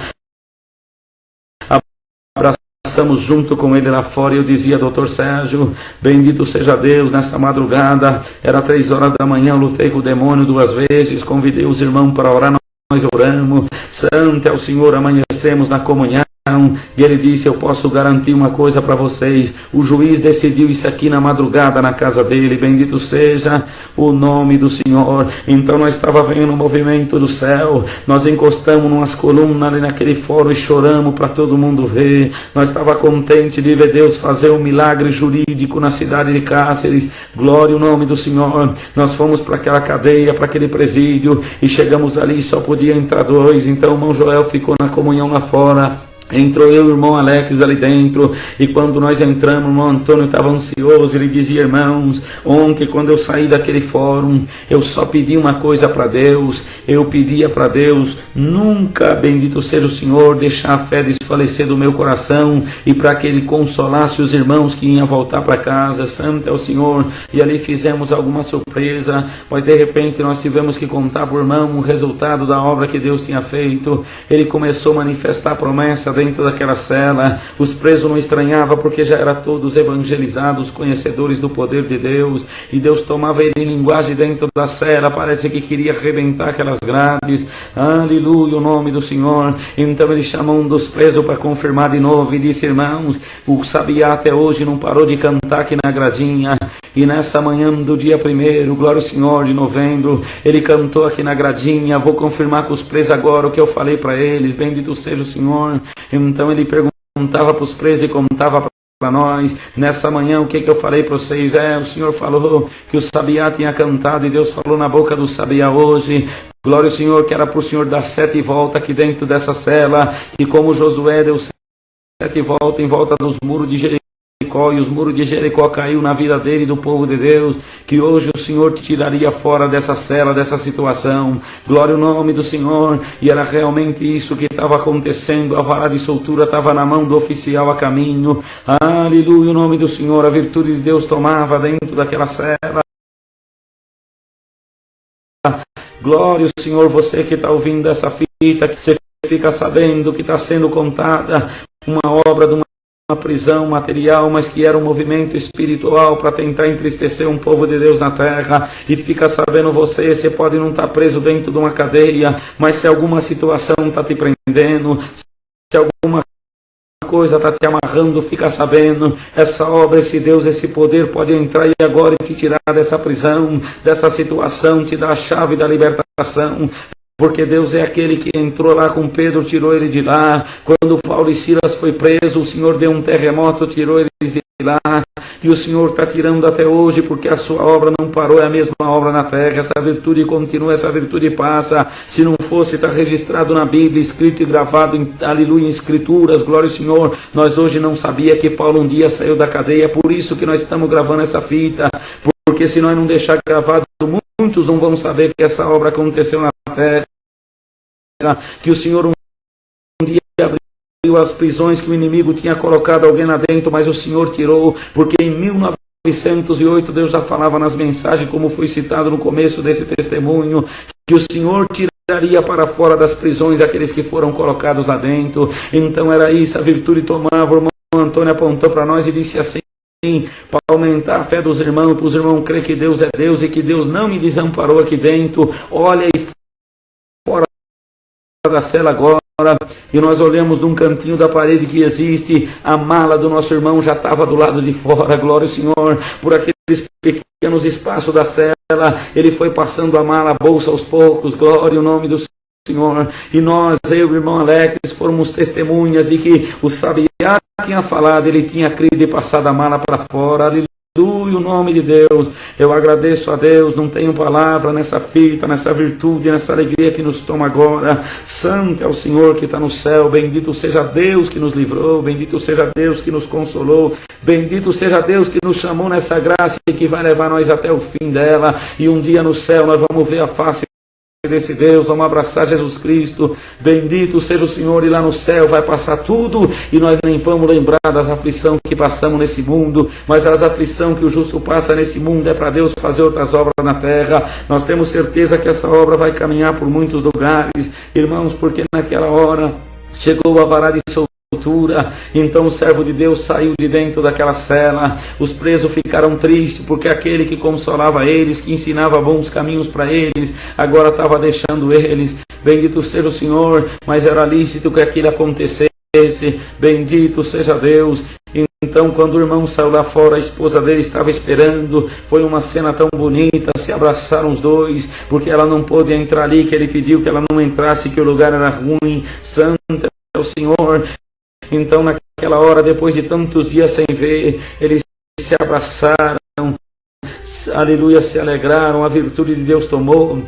abraçamos junto com ele lá fora, e eu dizia: doutor Sérgio, bendito seja Deus, nessa madrugada, era 3 horas da manhã, eu lutei com o demônio 2 vezes, convidei os irmãos para orar, nós oramos, santo é o Senhor, amanhecemos na comunhão. E ele disse: eu posso garantir uma coisa para vocês, o juiz decidiu isso aqui na madrugada na casa dele, bendito seja o nome do Senhor. Então nós estava vendo o movimento do céu, nós encostamos numas colunas ali naquele fórum e choramos para todo mundo ver. Nós estava contente de ver Deus fazer um milagre jurídico na cidade de Cáceres, glória ao nome do Senhor. Nós fomos para aquela cadeia, para aquele presídio, e chegamos ali, só podia entrar 2, então o irmão Joel ficou na comunhão lá fora. Entrou eu e o irmão Alex ali dentro, e quando nós entramos, o irmão Antônio estava ansioso. Ele dizia: irmãos, ontem quando eu saí daquele fórum, eu só pedi uma coisa para Deus, eu pedia para Deus nunca, bendito seja o Senhor, deixar a fé desfalecer do meu coração, e para que Ele consolasse os irmãos que iam voltar para casa, santo é o Senhor. E ali fizemos alguma surpresa, mas de repente nós tivemos que contar para o irmão o resultado da obra que Deus tinha feito. Ele começou a manifestar a promessa dentro daquela cela. Os presos não estranhavam, porque já eram todos evangelizados, conhecedores do poder de Deus, e Deus tomava ele em linguagem dentro da cela, parece que queria arrebentar aquelas grades. Aleluia, o nome do Senhor. Então ele chamou um dos presos para confirmar de novo e disse: irmãos, o sabiá até hoje não parou de cantar aqui na gradinha, e nessa manhã do dia 1º, glória ao Senhor, de novembro, ele cantou aqui na gradinha. Vou confirmar com os presos agora o que eu falei para eles, bendito seja o Senhor. Então ele perguntava para os presos e contava para nós: nessa manhã o que eu falei para vocês? O Senhor falou que o sabiá tinha cantado, e Deus falou na boca do sabiá hoje, glória ao Senhor, que era para o Senhor dar 7 voltas aqui dentro dessa cela, e como Josué deu 7 voltas em volta dos muros de Jericó, e os muros de Jericó caiu na vida dele e do povo de Deus, que hoje o Senhor te tiraria fora dessa cela, dessa situação, glória ao nome do Senhor. E era realmente isso que estava acontecendo. A vara de soltura estava na mão do oficial a caminho, aleluia, o nome do Senhor. A virtude de Deus tomava dentro daquela cela, glória ao Senhor. Você que está ouvindo essa fita, que você fica sabendo que está sendo contada uma obra de uma prisão material, mas que era um movimento espiritual para tentar entristecer um povo de Deus na terra. E fica sabendo, você pode não estar preso dentro de uma cadeia, mas se alguma situação está te prendendo, se alguma coisa está te amarrando, fica sabendo, essa obra, esse Deus, esse poder pode entrar e agora te tirar dessa prisão, dessa situação, te dar a chave da libertação. Porque Deus é aquele que entrou lá com Pedro, tirou ele de lá. Quando Paulo e Silas foi preso, o Senhor deu um terremoto, tirou eles de lá. E o Senhor está tirando até hoje, porque a sua obra não parou, é a mesma obra na terra. Essa virtude continua, essa virtude passa. Se não fosse, está registrado na Bíblia, escrito e gravado, aleluia, em escrituras, glória ao Senhor. Nós hoje não sabia que Paulo um dia saiu da cadeia, por isso que nós estamos gravando essa fita. Porque se nós não deixar gravado, muitos não vão saber que essa obra aconteceu na terra, que o Senhor um dia abriu as prisões que o inimigo tinha colocado alguém lá dentro, mas o Senhor tirou, porque em 1908 Deus já falava nas mensagens, como foi citado no começo desse testemunho, que o Senhor tiraria para fora das prisões aqueles que foram colocados lá dentro. Então era isso, a virtude tomava. O irmão Antônio apontou para nós e disse assim: para aumentar a fé dos irmãos, para os irmãos crer que Deus é Deus e que Deus não me desamparou aqui dentro. Olha aí fora da cela agora, e nós olhamos num cantinho da parede que existe, a mala do nosso irmão já estava do lado de fora, glória ao Senhor. Por aqueles pequenos espaços da cela, ele foi passando a mala, a bolsa aos poucos, glória ao nome do Senhor. E nós, eu e o irmão Alex, fomos testemunhas de que o sabiá tinha falado, ele tinha crido e passado a mala para fora, aleluia, o nome de Deus. Eu agradeço a Deus, não tenho palavra nessa fita, nessa virtude, nessa alegria que nos toma agora. Santo é o Senhor que está no céu, bendito seja Deus que nos livrou, bendito seja Deus que nos consolou, bendito seja Deus que nos chamou nessa graça e que vai levar nós até o fim dela, e um dia no céu nós vamos ver a face desse Deus, vamos abraçar Jesus Cristo. Bendito seja o Senhor, e lá no céu vai passar tudo, e nós nem vamos lembrar das aflições que passamos nesse mundo, mas as aflições que o justo passa nesse mundo é para Deus fazer outras obras na terra. Nós temos certeza que essa obra vai caminhar por muitos lugares, irmãos, porque naquela hora chegou a vara de soltura. Então o servo de Deus saiu de dentro daquela cela. Os presos ficaram tristes, porque aquele que consolava eles, que ensinava bons caminhos para eles, agora estava deixando eles. Bendito seja o Senhor, mas era lícito que aquilo acontecesse. Bendito seja Deus. Então, quando o irmão saiu lá fora, a esposa dele estava esperando. Foi uma cena tão bonita, se abraçaram os dois, porque ela não pôde entrar ali, que ele pediu que ela não entrasse, que o lugar era ruim. Santo é o Senhor. Então, naquela hora, depois de tantos dias sem ver, eles se abraçaram, aleluia, se alegraram, a virtude de Deus tomou.